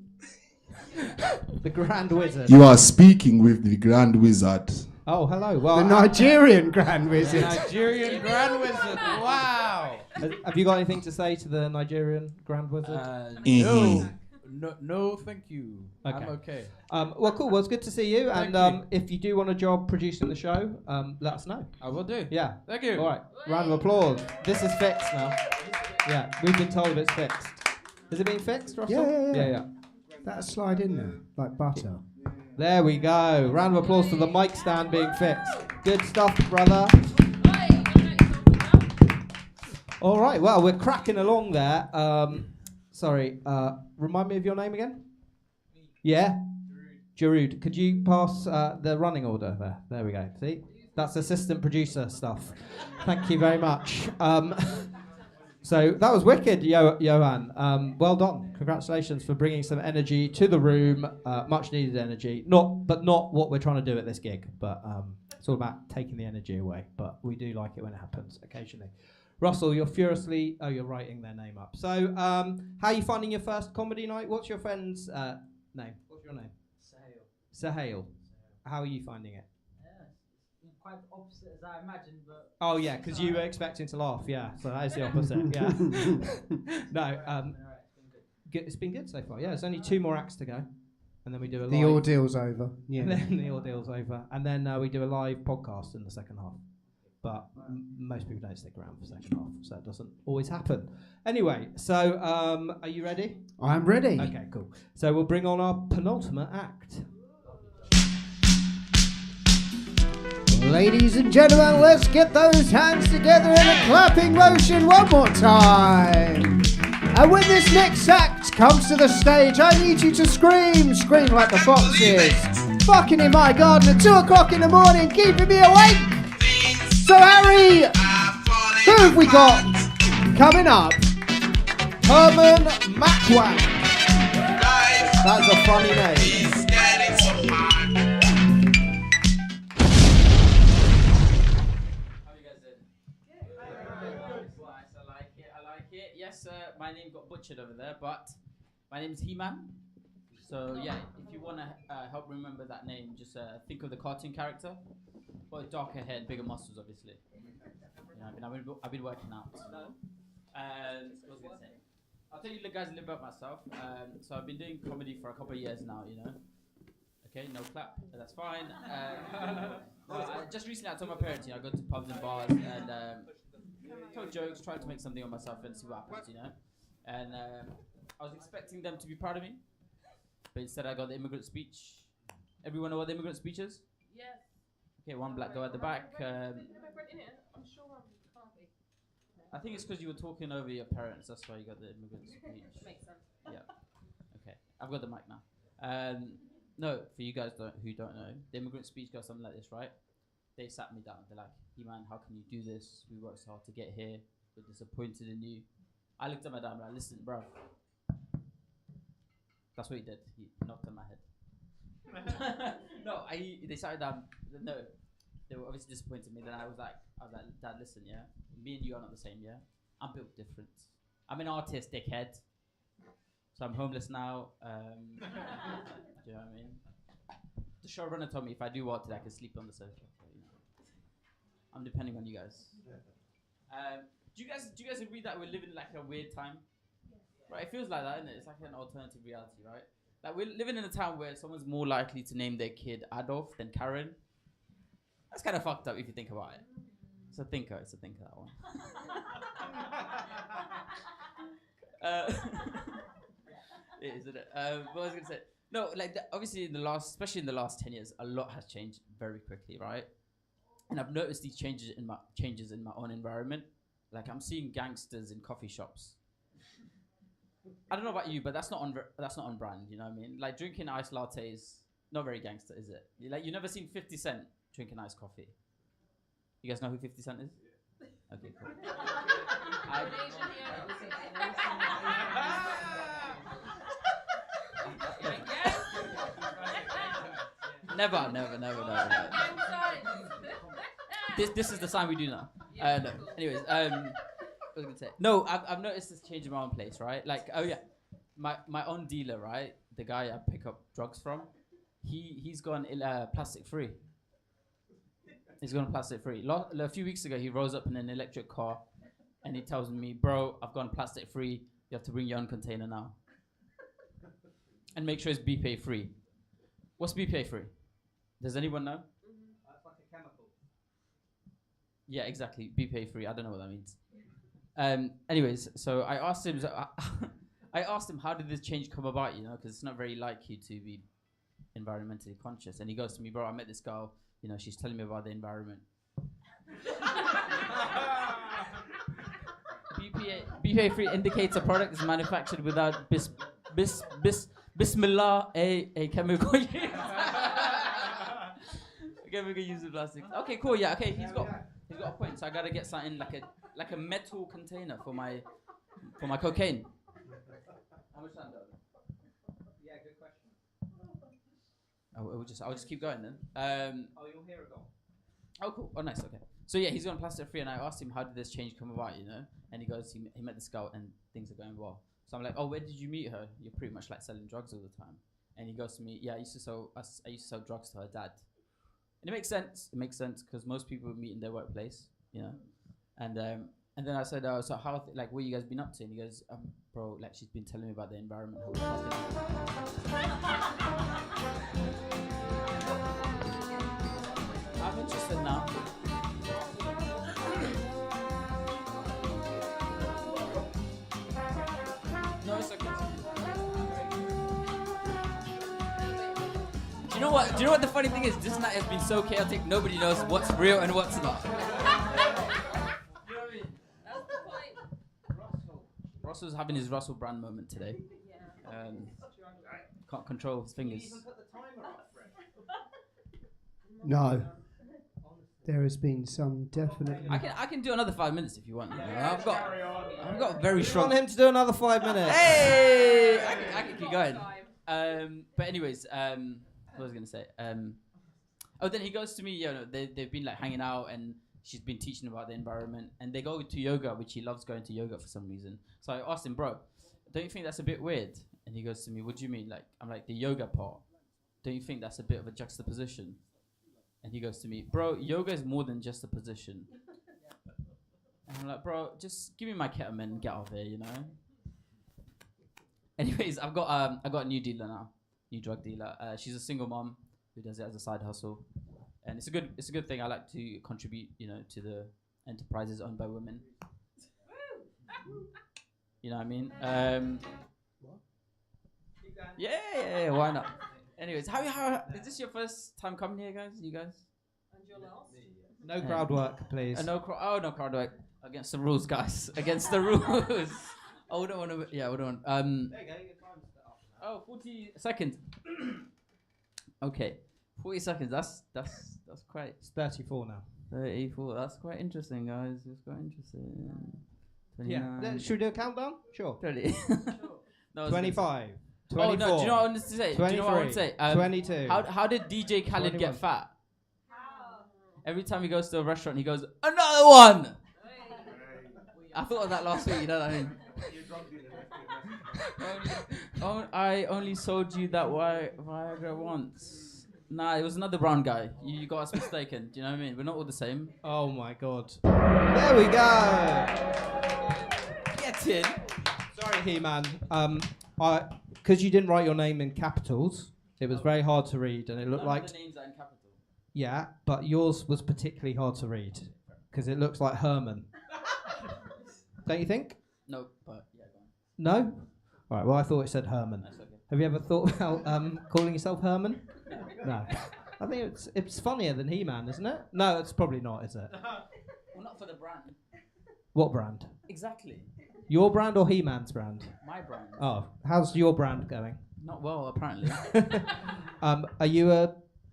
The Grand Wizard. You are speaking with the Grand Wizard. Oh, hello. Well, The Nigerian Grand Wizard. Nigerian Grand Wizard. Wow. have you got anything to say to the Nigerian Grand Wizard? No, thank you. Okay. I'm okay. Well, cool. Well, it's good to see you. Thank And you. if you do want a job producing the show, let us know. I will do. Yeah. Thank you. All right. Round of applause. This is fixed now. Yeah, we've been told it's fixed. Has it been fixed, Russell? Yeah. That'll slide in there like butter. There we go. Round of applause to the mic stand being fixed. Good stuff, brother. All right. Well, we're cracking along there. Sorry. Remind me of your name again? Yeah? Jarud. Could you pass the running order there? There we go. See? That's assistant producer stuff. Thank you very much. So that was wicked, Johan. Well done. Congratulations for bringing some energy to the room. Much needed energy. Not what we're trying to do at this gig. But it's all about taking the energy away. But we do like it when it happens occasionally. Russell, you're furiously... Oh, you're writing their name up. So, how are you finding your first comedy night? What's your friend's name? What's your name? Sahil. How are you finding it? It's quite opposite as I imagined, but... Oh, yeah, because you were expecting to laugh, yeah. So that is the opposite, yeah. No, it's been good so far, yeah. There's only 2 more acts to go. And then we do a The live... ordeal's over. Yeah. And then the ordeal's over. And then we do a live podcast in the second half. But most people don't stick around for the second half, so it doesn't always happen. Anyway, so are you ready? I'm ready. Okay, cool. So we'll bring on our penultimate act. Ladies and gentlemen, let's get those hands together in a clapping motion one more time. And when this next act comes to the stage, I need you to scream like the foxes. Fucking in my garden at 2 o'clock in the morning, keeping me awake. So Harry, who have we got coming up? Herman Macwan. That's a funny name. How you guys doing? Nice, I like it. Yes, my name got butchered over there, but my name is He-Man. So yeah, if you want to help remember that name, just think of the cartoon character. But darker hair, bigger muscles, obviously. You know, I've been working out. And what was I gonna say? I'll tell you guys a little bit about myself. So I've been doing comedy for a couple of years now. You know. Okay, no clap. That's fine. Just recently, I told my parents, you know, I go to pubs and bars and tell jokes, try to make something of myself and see what happens. You know. And I was expecting them to be proud of me, but instead I got the immigrant speech. Everyone know what the immigrant speech is? Yes. Okay, one black guy at the back. I think it's because you were talking over your parents. That's why you got the immigrant speech. Makes sense. Yeah. Okay, I've got the mic now. No, for you guys who don't know, the immigrant speech goes something like this, right? They sat me down. They're like, "Hey man, how can you do this? We worked so hard to get here. We're disappointed in you." I looked at my dad and I like, "Listen, bro, That's what he did. He knocked on my head. No, they started no, they were obviously disappointed in me. Then I was like, Dad, listen, yeah, me and you are not the same, yeah. I'm built different. I'm an artist, dickhead. So I'm homeless now. Do you know what I mean? The showrunner told me if I do want it, I can sleep on the sofa. So, you know. I'm depending on you guys. Do you guys agree that we're living like a weird time? Right, it feels like that, isn't it? It's like an alternative reality, right? Like we're living in a town where someone's more likely to name their kid Adolf than Karen. That's kind of fucked up if you think about it. It's a thinker, that one. It is, isn't it? What was I gonna say? No, like obviously especially in the last 10 years, a lot has changed very quickly, right? And I've noticed these changes in my own environment. Like I'm seeing gangsters in coffee shops. I don't know about you, but that's not on brand. You know what I mean? Like drinking iced lattes, not very gangster, is it? Like you never seen 50 Cent drinking iced coffee. You guys know who 50 Cent is? Okay, cool. Never. This is the sign we do now. No. Anyways, what was I gonna say? No, I've noticed this change in my own place, right? Like, oh yeah, my own dealer, right? The guy I pick up drugs from, he's gone plastic free. He's gone plastic free. A few weeks ago, he rose up in an electric car, and he tells me, "Bro, I've gone plastic free. You have to bring your own container now, and make sure it's BPA free." What's BPA free? Does anyone know? It's like a chemical. Yeah, exactly. BPA free. I don't know what that means. Anyways, so I asked him. I asked him, how did this change come about? You know, because it's not very like you to be environmentally conscious. And he goes to me, "Bro, I met this girl. You know, she's telling me about the environment." BPA free indicates a product is manufactured without Bismillah, a chemical use. Chemical use of plastics. Okay, cool. Yeah. Okay, he's got a point. So I gotta get something like a metal container for my cocaine. How much time does it? Yeah, good question. I'll just keep going then. You'll hear it all. Oh, cool. Oh, nice. Okay. So yeah, he's gone plastic free, and I asked him, how did this change come about? You know, and he goes, he met this girl, and things are going well. So I'm like, "Oh, where did you meet her? You're pretty much like selling drugs all the time." And he goes to me, "Yeah, I used to sell drugs to her dad." And it makes sense. It makes sense because most people meet in their workplace, you know. And then I said, "So how? Like, what you guys been up to?" And he goes, "Bro, like she's been telling me about the environment." I'm interested now. No, it's okay. Do you know what the funny thing is? This night has been so chaotic, nobody knows what's real and what's not. You know what I mean? That's the point. Russell's having his Russell Brand moment today. Yeah. Can't control his fingers. Did you even put the timer up, Fred? No. There has been some definite. I can do another 5 minutes if you want. I've got very I strong. want him to do another 5 minutes. Hey, I can keep going. But anyways, what was I gonna say? Then he goes to me. You know, they've been like hanging out, and she's been teaching about the environment, and they go to yoga, which he loves going to yoga for some reason. So I asked him, "Bro, don't you think that's a bit weird?" And he goes to me, "What do you mean?" Like, I'm like, "The yoga part. Don't you think that's a bit of a juxtaposition?" And he goes to me, "Bro, yoga is more than just a position." And I'm like, "Bro, just give me my ketamine and get out of here, you know." Anyways, I've got a new dealer now, new drug dealer. She's a single mom who does it as a side hustle, and it's a good thing. I like to contribute, you know, to the enterprises owned by women. You know what I mean? Yeah, why not? Anyways, how is this your first time coming here, guys? You guys? And your last? No crowd work, please. No crowd work. Against the rules, guys. Against the rules. Oh, we don't want to. Yeah, we don't want. There you go. Your time's set up now. 40 seconds. Okay, 40 seconds. That's quite. It's 34 now. 34. That's quite interesting, guys. It's quite interesting. 29. Yeah. Should we do a countdown? Sure. 30. No, 25. Oh no, do you know what I wanted to say? Do you know what I wanted to say? 22. How did DJ Khaled 21. get fat? Every time he goes to a restaurant, he goes, another one! I thought of that last week, you know what I mean? I only sold you that Viagra once. Nah, it was another brown guy. You got us mistaken. Do you know what I mean? We're not all the same. Oh my god. There we go. Get in. Sorry, He-Man. Because you didn't write your name in capitals, it was very hard to read, and it looked like. The names are in capital. Yeah, but yours was particularly hard to read because it looks like Herman. Don't you think? No, but yeah, go on. No. All right. Well, I thought it said Herman. That's okay. Have you ever thought about calling yourself Herman? No. I think it's funnier than He-Man, isn't it? No, it's probably not, is it? Well, not for the brand. What brand? Exactly. Your brand or He-Man's brand? My brand. Oh, how's your brand going? Not well, apparently. Are you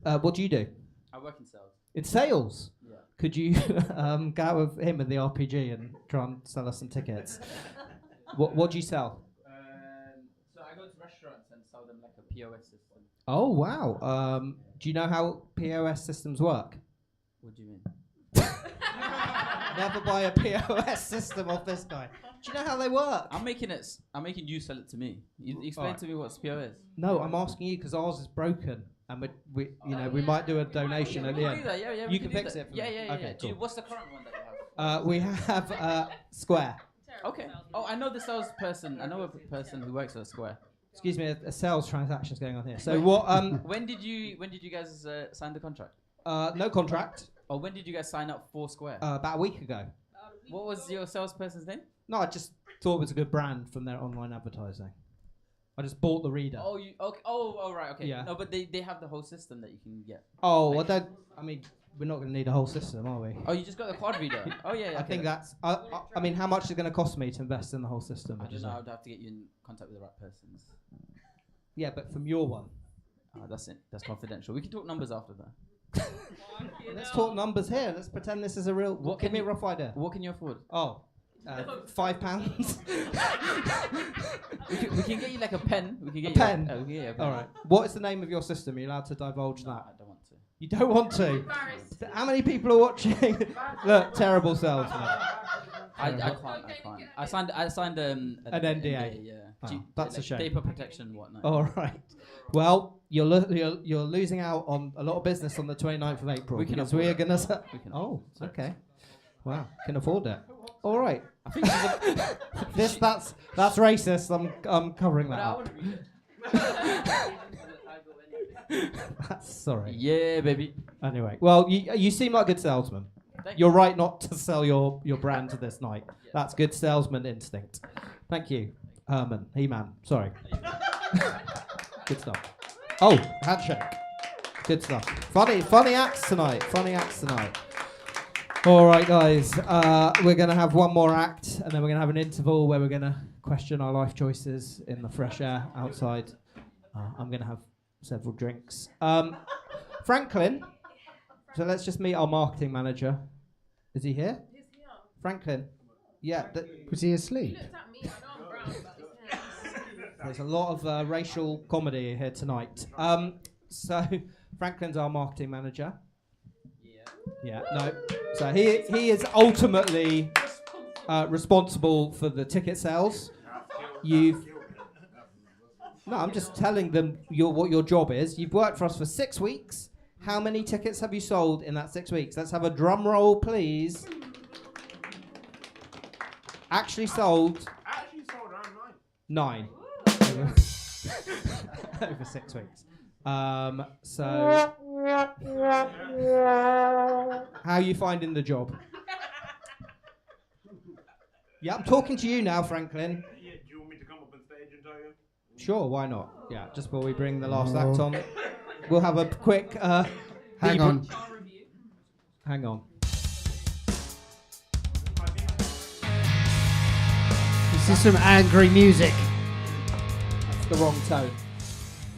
what do you do? I work in sales. In sales? Yeah. Could you go out with him in the RPG and try and sell us some tickets? What do you sell? So I go to restaurants and sell them like a POS system. Oh, wow. Do you know how POS systems work? What do you mean? Never buy a POS system off this guy. Do you know how they work? I'm making you sell it to me. You explain Alright. to me what's POS. No, I'm asking you because ours is broken, and we we might do a donation at the We end. can do that. Yeah, You can fix it for Yeah, me. yeah, yeah. Okay, Do you- cool. what's the current one that you have? We have Square. Okay. Oh, I know the salesperson. I know a person who works at Square. Excuse me, a sales transaction's going on here. So what? When did you guys sign the contract? No contract. Or when did you guys sign up for Square? About a week ago. What was your salesperson's name? No, I just thought it was a good brand from their online advertising. I just bought the reader. Oh, you okay? Oh, right, okay. Yeah. No, but they have the whole system that you can get. Oh, I mean, we're not going to need a whole system, are we? Oh, you just got the card reader. Oh yeah, yeah. I think that's. I mean, how much is it going to cost me to invest in the whole system? I would you don't know. say? I'd have to get you in contact with the right persons. Yeah, but from your one. That's it. That's confidential. We can talk numbers after that. Let's talk numbers here. Let's pretend this is a real. What Give can me a you- rough idea. What can you afford? Oh, £5. We can get you like a pen. We can get A you pen? Oh, yeah, a pen. All right. What is the name of your system? Are you allowed to divulge No, that? I don't want to. You don't want to. How many people are watching? Look, terrible salesman. I can't. I signed an NDA. Yeah. Oh, that's a shame. Data protection and whatnot. All right. Well, you're losing out on a lot of business on the 29th of April. We can because afford we are it. going to. We can Oh, afford it. okay. Wow, can afford it. All right. I think she's a, That's racist. I'm covering that but I up. want to read it. That's sorry. Yeah, baby. Anyway, well, you seem like a good salesman. Thank You're right not to sell your brand to this night. That's good salesman instinct. Thank you, Herman. He-Man. Sorry. Good stuff. Oh, handshake. Good stuff. Funny acts tonight. All right, guys. We're going to have one more act, and then we're going to have an interval where we're going to question our life choices in the fresh air outside. I'm going to have several drinks. Franklin. So let's just meet our marketing manager. Is he here? He's here. Franklin. Yeah. Was he asleep? He looked at me. I know I'm brown, but his hands. There's a lot of racial comedy here tonight. So Franklin's our marketing manager. Yeah. No. So he is ultimately responsible for the ticket sales. No, I'm just telling them what your job is. You've worked for us for 6 weeks. How many tickets have you sold in that 6 weeks? Let's have a drum roll, please. Actually sold around 9. Over 6 weeks. So how are you finding the job? Yeah, I'm talking to you now, Franklin. Yeah, do you want me to come up on stage and tell you? Sure, why not? Yeah, just before we bring the last act on, we'll have a quick. Hang on. Hang on. This is some angry music. That's the wrong tone.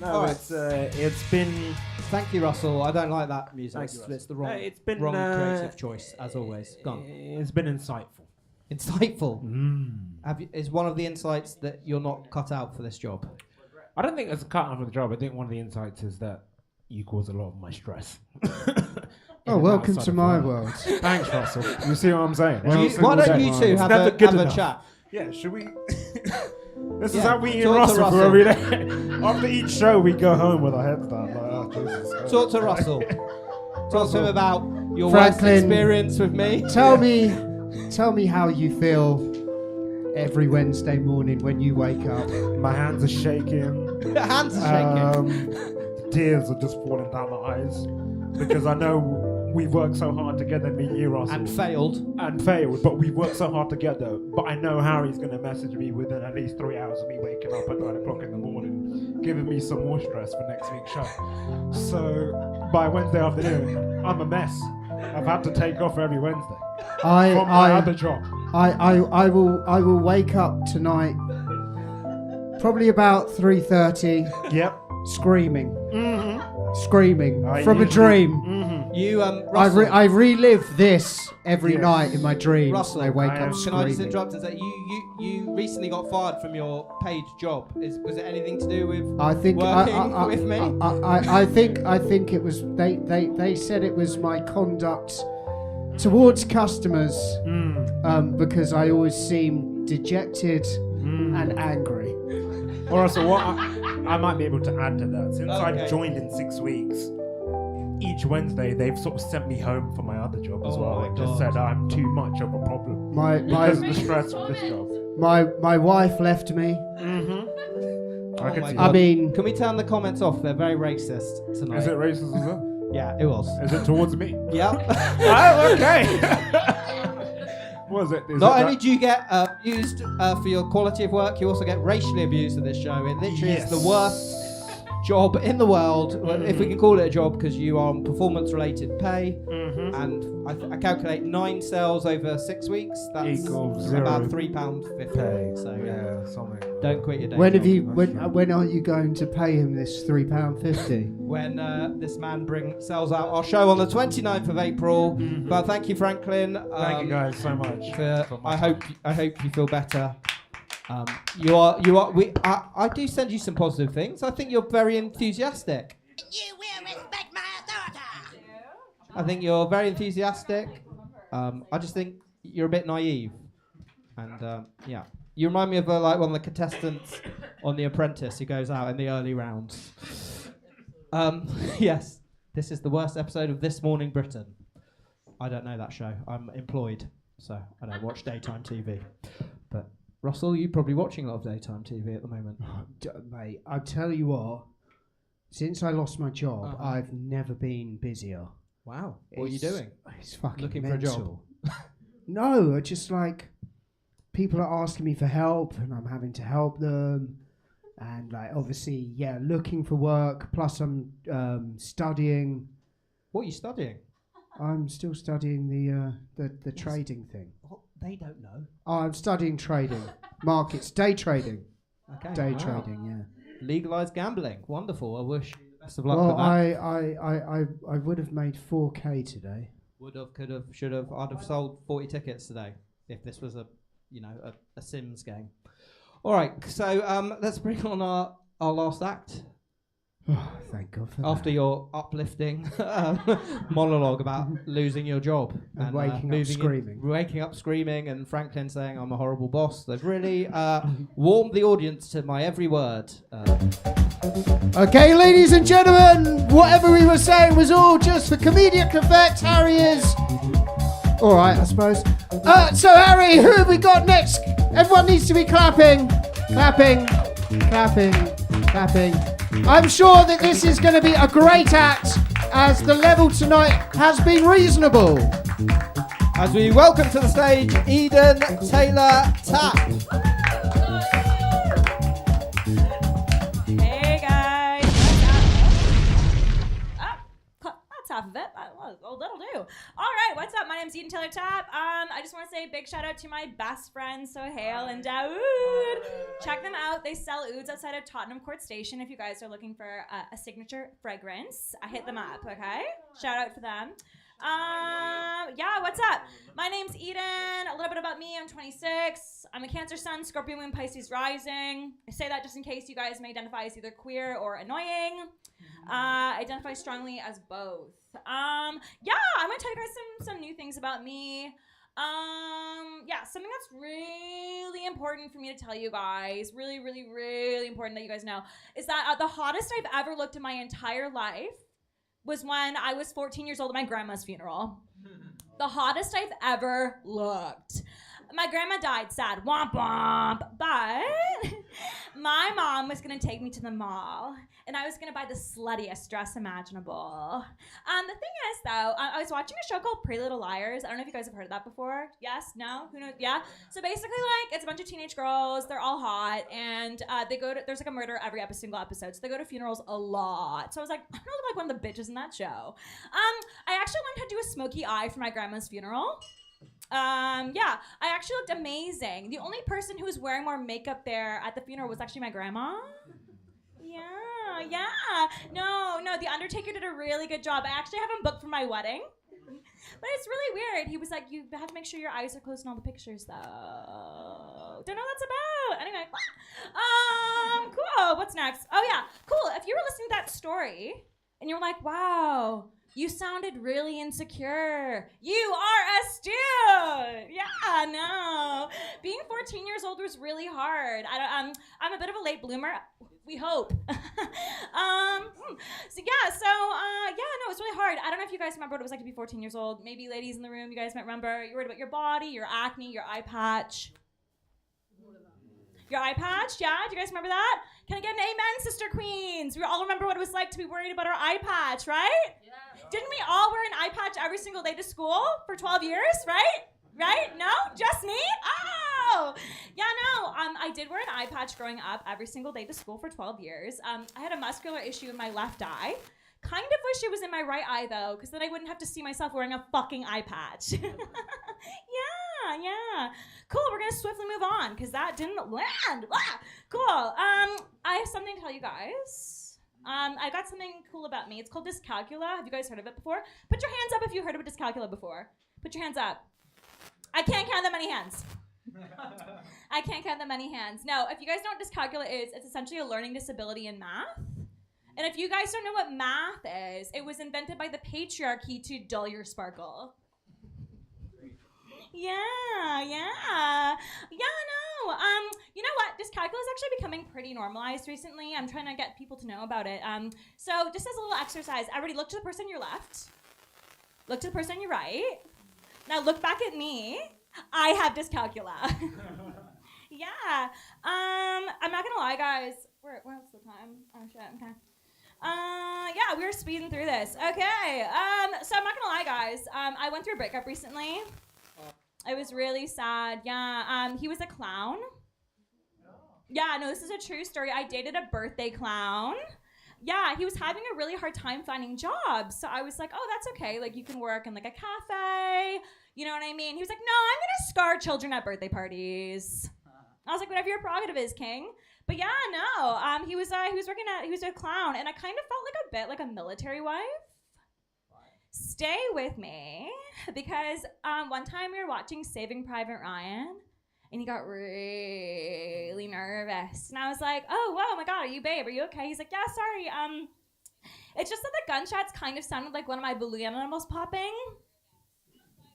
No, All right. it's been Thank you, Russell. I don't like that music. Thank you, Russell. It's the wrong, it's been, wrong creative choice, as always. Go on. it's been insightful. Insightful. Is one of the insights that you're not cut out for this job? I don't think it's a cut off of the job. I think one of the insights is that you cause a lot of my stress. Oh, welcome to my world. Thanks, Russell. You see what I'm saying? Why don't you two have a chat? Yeah, should we? This is Yeah, how we and talk to Russell Russell. for every day. After each show, we go home with our heads down. Like, oh, Jesus. Talk to Russell. Talk to him about your Franklin, worst experience with me. Tell me how you feel every Wednesday morning when you wake up. My hands are shaking. Hands are shaking. Tears are just falling down my eyes because I know we've worked so hard together, me and you, Russell. And failed. But we've worked so hard together. But I know Harry's going to message me within at least 3 hours of me waking up at 9 o'clock in the morning, giving me some more stress for next week's show. So by Wednesday afternoon, I'm a mess. I've had to take off every Wednesday from my other job. I will wake up tonight, probably about 3:30. Yep. Screaming. Mm-hmm. Screaming from a dream. Mm-hmm. You, Russell, I relive this every night in my dreams. Russell, I wake up can screaming. I just interrupt and say you recently got fired from your paid job? Was it anything to do with working with me? I think it was they said it was my conduct towards customers because I always seem dejected and angry. Or also, what I might be able to add to that, since I've joined in 6 weeks, each Wednesday they've sort of sent me home for my other job as well. They just said I'm too much of a problem because of the stress of this job. My wife left me. I mean, can we turn the comments off? They're very racist tonight. Is it racist as well? Yeah, it was. Is it towards me? Yeah. Oh, okay. Was it? Not only do you get abused for your quality of work, you also get racially abused at this show. It literally is the worst job in the world, if we can call it a job, because you are on performance-related pay. And I calculate 9 sales over 6 weeks. That's equals about £3.50. So yeah, something. Don't quit your day. When are you going to pay him this £3.50? When this man sells out our show on the 29th of April. But thank you, Franklin. Thank you guys so much. I hope you feel better. I do send you some positive things. I think you're very enthusiastic. You will respect my authority. I think you're very enthusiastic. I just think you're a bit naive. And yeah, you remind me of like one of the contestants on The Apprentice who goes out in the early rounds. Yes, this is the worst episode of This Morning Britain. I don't know that show. I'm employed, so I don't watch daytime TV. But Russell, you're probably watching a lot of daytime TV at the moment. Mate, I tell you what, since I lost my job, I've never been busier. Wow. What are you doing? It's fucking looking mental. For a job. No, just like people are asking me for help and I'm having to help them. And like obviously, yeah, looking for work. Plus I'm studying. What are you studying? I'm still studying the trading thing. Well, they don't know. Oh, I'm studying trading. Markets, day trading. Okay. Day trading, yeah. Legalized gambling. Wonderful. I wish you the best of luck well, with that. I would have made 4K today. Would have, could have, should have. I'd have sold 40 tickets today if this was a Sims game. All right, so let's bring on our last act. Oh, thank God for After your uplifting monologue about losing your job and waking up screaming, and Franklin saying I'm a horrible boss. They've really warmed the audience to my every word. Okay, ladies and gentlemen, whatever we were saying was all just for comedic effect. Harry is all right, I suppose. So Harry, who have we got next? Everyone needs to be clapping. I'm sure that this is going to be a great act, as the level tonight has been reasonable. As we welcome to the stage Eden Taylor Tapp. Hey guys, that's half of it. That'll do. All right, what's up? My name's Eden Taylor Tapp. I just want to say a big shout out to my best friends Sohail and Dawood. Check them out. They sell ouds outside of Tottenham Court Station. If you guys are looking for a signature fragrance, I hit them up. Okay, shout out for them. Yeah, what's up? My name's Eden. A little bit about me. I'm 26. I'm a Cancer Sun, Scorpio Moon, Pisces Rising. I say that just in case you guys may identify as either queer or annoying. Identify strongly as both. Yeah, I'm gonna tell you guys some new things about me. Yeah, something that's really important for me to tell you guys, really, really, really important that you guys know, is that the hottest I've ever looked in my entire life was when I was 14 years old at my grandma's funeral. The hottest I've ever looked. My grandma died, sad, womp womp, but my mom was gonna take me to the mall and I was gonna buy the sluttiest dress imaginable. The thing is though, I was watching a show called Pretty Little Liars. I don't know if you guys have heard of that before. Yes? No? Who knows? Yeah? So basically like, it's a bunch of teenage girls, they're all hot, and there's like a murder every single episode, so they go to funerals a lot. So I was like, I don't look like one of the bitches in that show. I actually learned how to do a smoky eye for my grandma's funeral. Yeah, I actually looked amazing. The only person who was wearing more makeup there at the funeral was actually my grandma. Yeah. No, the Undertaker did a really good job. I actually have him booked for my wedding. But it's really weird. He was like, you have to make sure your eyes are closed in all the pictures, though. Don't know what that's about. Anyway. Cool. What's next? Oh, yeah. Cool. If you were listening to that story and you're like, wow, you sounded really insecure. You are astute. Yeah, no. Being 14 years old was really hard. I'm a bit of a late bloomer. We hope. It's really hard. I don't know if you guys remember what it was like to be 14 years old. Maybe ladies in the room, you guys might remember. You're worried about your body, your acne, your eye patch. Your eye patch, yeah? Do you guys remember that? Can I get an amen, sister queens? We all remember what it was like to be worried about our eye patch, right? Yeah. Didn't we all wear an eye patch every single day to school for 12 years, right? Right? No? Just me? Oh! Yeah, no. I did wear an eye patch growing up every single day to school for 12 years. I had a muscular issue in my left eye. Kind of wish it was in my right eye, though, because then I wouldn't have to see myself wearing a fucking eye patch. Yeah. Cool, we're going to swiftly move on, because that didn't land. Cool. I have something to tell you guys. I got something cool about me. It's called dyscalculia. Have you guys heard of it before? Put your hands up if you heard of dyscalculia before. Put your hands up. I can't count that many hands. I can't count that many hands. No, if you guys know what dyscalculia is, it's essentially a learning disability in math. And if you guys don't know what math is, it was invented by the patriarchy to dull your sparkle. Yeah, no. You know what? Dyscalculia is actually becoming pretty normalized recently. I'm trying to get people to know about it. So just as a little exercise, everybody look to the person on your left. Look to the person on your right. Now look back at me. I have dyscalculia. Yeah. I'm not gonna lie, guys. What's the time? Oh shit. Okay. Yeah, we were speeding through this. Okay. So I'm not gonna lie, guys. I went through a breakup recently. It was really sad. Yeah. He was a clown. Yeah. No, this is a true story. I dated a birthday clown. Yeah, he was having a really hard time finding jobs. So I was like, oh, that's okay. Like, you can work in, like, a cafe. You know what I mean? He was like, no, I'm going to scar children at birthday parties. I was like, whatever your prerogative is, king. But yeah, no. He was a clown. And I kind of felt like a bit like a military wife. Stay with me. Because one time we were watching Saving Private Ryan. And he got really nervous. And I was like, oh, whoa, my God, are you babe? Are you okay? He's like, yeah, sorry. It's just that the gunshots kind of sounded like one of my balloon animals popping.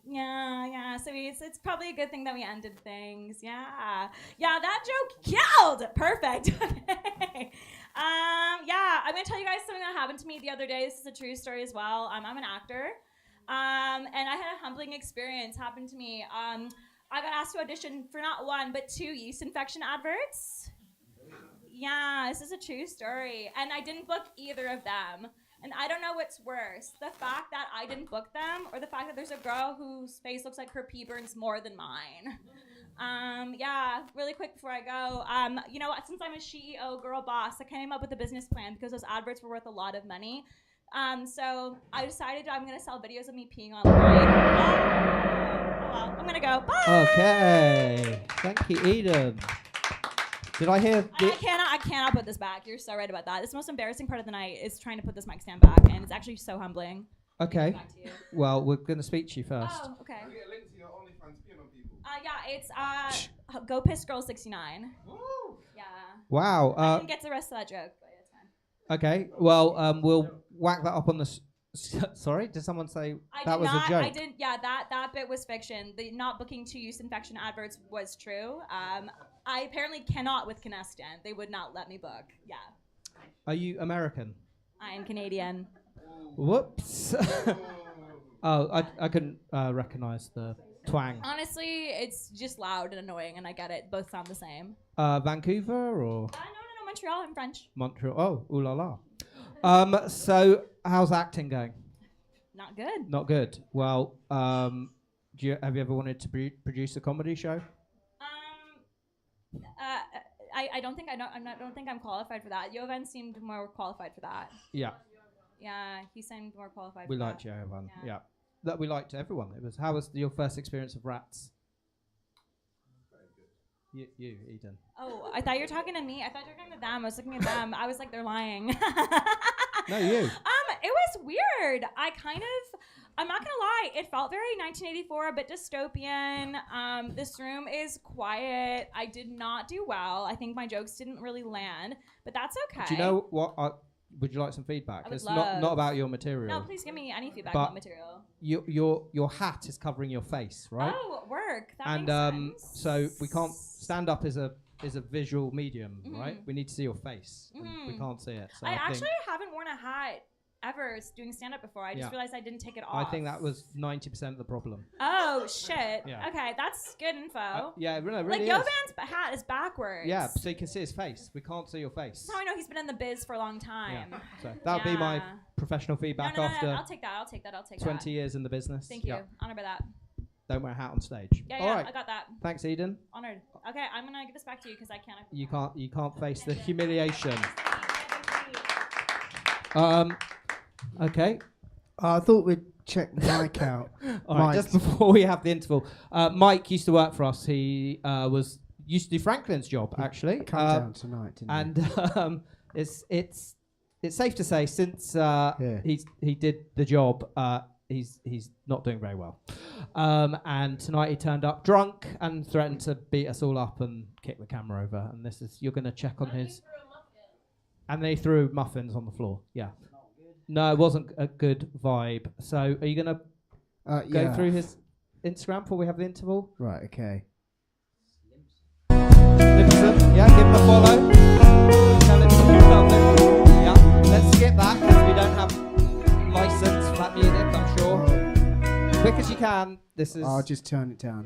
Yeah. So it's probably a good thing that we ended things. Yeah, that joke killed. Perfect. Okay. Yeah, I'm going to tell you guys something that happened to me the other day. This is a true story as well. I'm an actor. And I had a humbling experience happen to me. I got asked to audition for not one, but 2 yeast infection adverts. Yeah, this is a true story. And I didn't book either of them. And I don't know what's worse, the fact that I didn't book them or the fact that there's a girl whose face looks like her pee burns more than mine. Yeah, really quick before I go. You know what, since I'm a CEO girl boss, I came up with a business plan because those adverts were worth a lot of money. So I decided I'm going to sell videos of me peeing online. Well, I'm gonna go. Bye. Okay. Thank you, Eden. Did I hear? I cannot put this back. You're so right about that. It's the most embarrassing part of the night is trying to put this mic stand back, and it's actually so humbling. Okay. Back to you. Well, we're going to speak to you first. Oh, okay. Can I get a link to your OnlyFans peeing on people? Yeah, it's Go Piss Girl 69. Woo! Yeah. Wow. I didn't get the rest of that joke, but it's fine. Okay. Well, we'll whack that up on the. Sorry, did someone say that was a joke? I didn't. Yeah, that bit was fiction. The not booking to use infection adverts was true. I apparently cannot with Canestan. They would not let me book. Yeah. Are you American? I am Canadian. Whoops. Oh, I couldn't recognize the twang. Honestly, it's just loud and annoying, and I get it. Both sound the same. Vancouver or? No, Montreal. I'm French. Montreal. Oh, ooh la la. So how's acting going? Not good. Not good. Well, have you ever wanted to produce a comedy show? I don't think I'm qualified for that. Jovan seemed more qualified for that. Yeah. Yeah, he seemed more qualified. We for liked that. Jovan. Yeah. That we liked everyone. How was your first experience of Rats? You, Eden. Oh, I thought you were talking to me. I thought you were talking to them. I was looking at them. I was like, they're lying. No, you. It was weird. I'm not gonna lie, it felt very 1984, a bit dystopian. This room is quiet. I did not do well. I think my jokes didn't really land, but that's okay. Do you know what? Would you like some feedback? I would It's love. not about your material. No, please give me any feedback But on material. Your hat is covering your face, right? Oh, work. That And makes sense. so we can't stand up is a visual medium, right? Mhm. We need to see your face. And we Mhm. can't see it. So I I think, actually haven't worn a hat ever doing stand-up before. I just Yeah. realized I didn't take it off. I think that was 90% of the problem. Oh shit. Yeah. Okay, that's good info. Yeah, it really like is. Jovan's hat is backwards. Yeah, so you can see his face. We can't see your face. That's how I know he's been in the biz for a long time. Yeah. So that would be my Yeah. professional feedback No, after I'll take that. 20 years in the business. Thank you. Yeah. Honored by that. Don't wear a hat on stage. Yeah, All right. I got that. Thanks, Eden. Honored. Okay, I'm gonna give this back to you because I can't. You can't face the humiliation. Okay. I thought we'd check the mic out. All right, just before we have the interval, Mike used to work for us. He used to do Franklin's job actually. Come down tonight, didn't and it's safe to say since he did the job, he's not doing very well. And tonight he turned up drunk and threatened to beat us all up and kick the camera over. And you're going to check on his. And they threw muffins on the floor. Yeah. No, it wasn't a good vibe. So are you going to go through his Instagram before we have the interval? Right, okay. Limpson, yeah, give him a follow. Tell him to do something. Yeah, let's skip that because we don't have license for that music, I'm sure. Quick as you can. This is. I'll just turn it down.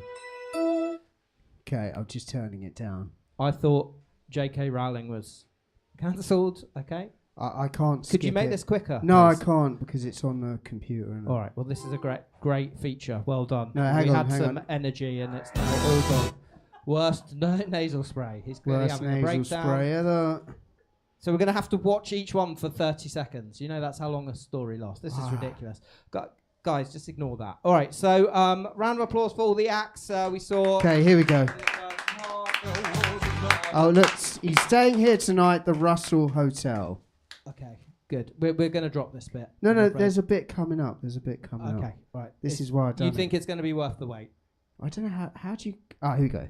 Okay, I'm just turning it down. I thought J.K. Rowling was cancelled. Okay. I can't. Could you skip make it. this quicker? No, please? I can't because it's on the computer. And All right. Well, this is a great feature. Well done. No, hang we on, had hang some on. energy, and it's now all gone. Worst nasal spray. He's clearly Worst having a nasal breakdown. spray ever. So we're going to have to watch each one for 30 seconds. You know that's how long a story lasts. This is ridiculous. Guys, just ignore that. All right. So round of applause for all the acts we saw. Okay, here we go. Oh, look, he's staying here tonight, the Russell Hotel. Okay, good. We're going to drop this bit. No, I'm no, afraid. there's a bit coming up. Okay, right. This is why I done You think it's going to be worth the wait? I don't know how do you... Ah, here we go.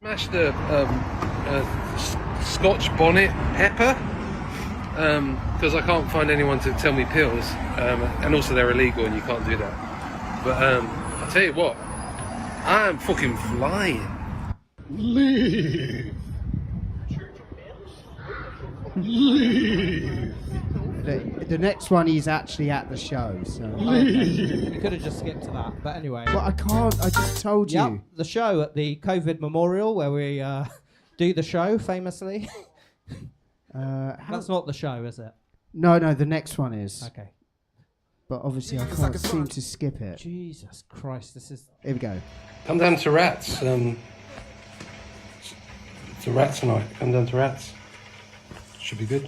Smashed a Scotch bonnet pepper because I can't find anyone to tell me pills, and also they're illegal and you can't do that. But I'll tell you what, I am fucking flying. Leave. Leave. The next one he's actually at the show, so... You could have just skipped to that, but anyway. Well, I can't, I just told you. Yep, the show at the COVID memorial where we do the show famously. That's not the show, is it? No, the next one is. Okay. But obviously I can't seem to skip it. Jesus Christ, this is... Here we go. Come down to Rats. It's a Rats tonight. Come down to Rats. Should be good.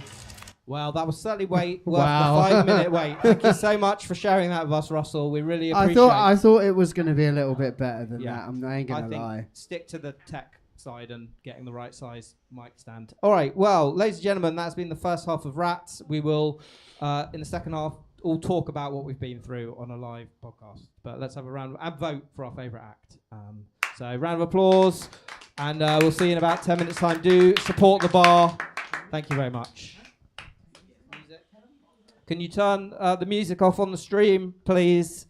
Well, that was certainly worth Wow. the 5-minute wait. Thank you so much for sharing that with us, Russell. We really appreciate it. I thought it was going to be a little bit better than that. I ain't going to think lie. Stick to the tech side and getting the right size mic stand. All right, well, ladies and gentlemen, that's been the first half of Rats. We will, in the second half, all talk about what we've been through on a live podcast. But let's have a round and vote for our favourite act. So round of applause, and we'll see you in about 10 minutes' time. Do support the bar. Thank you very much. Can you turn the music off on the stream, please?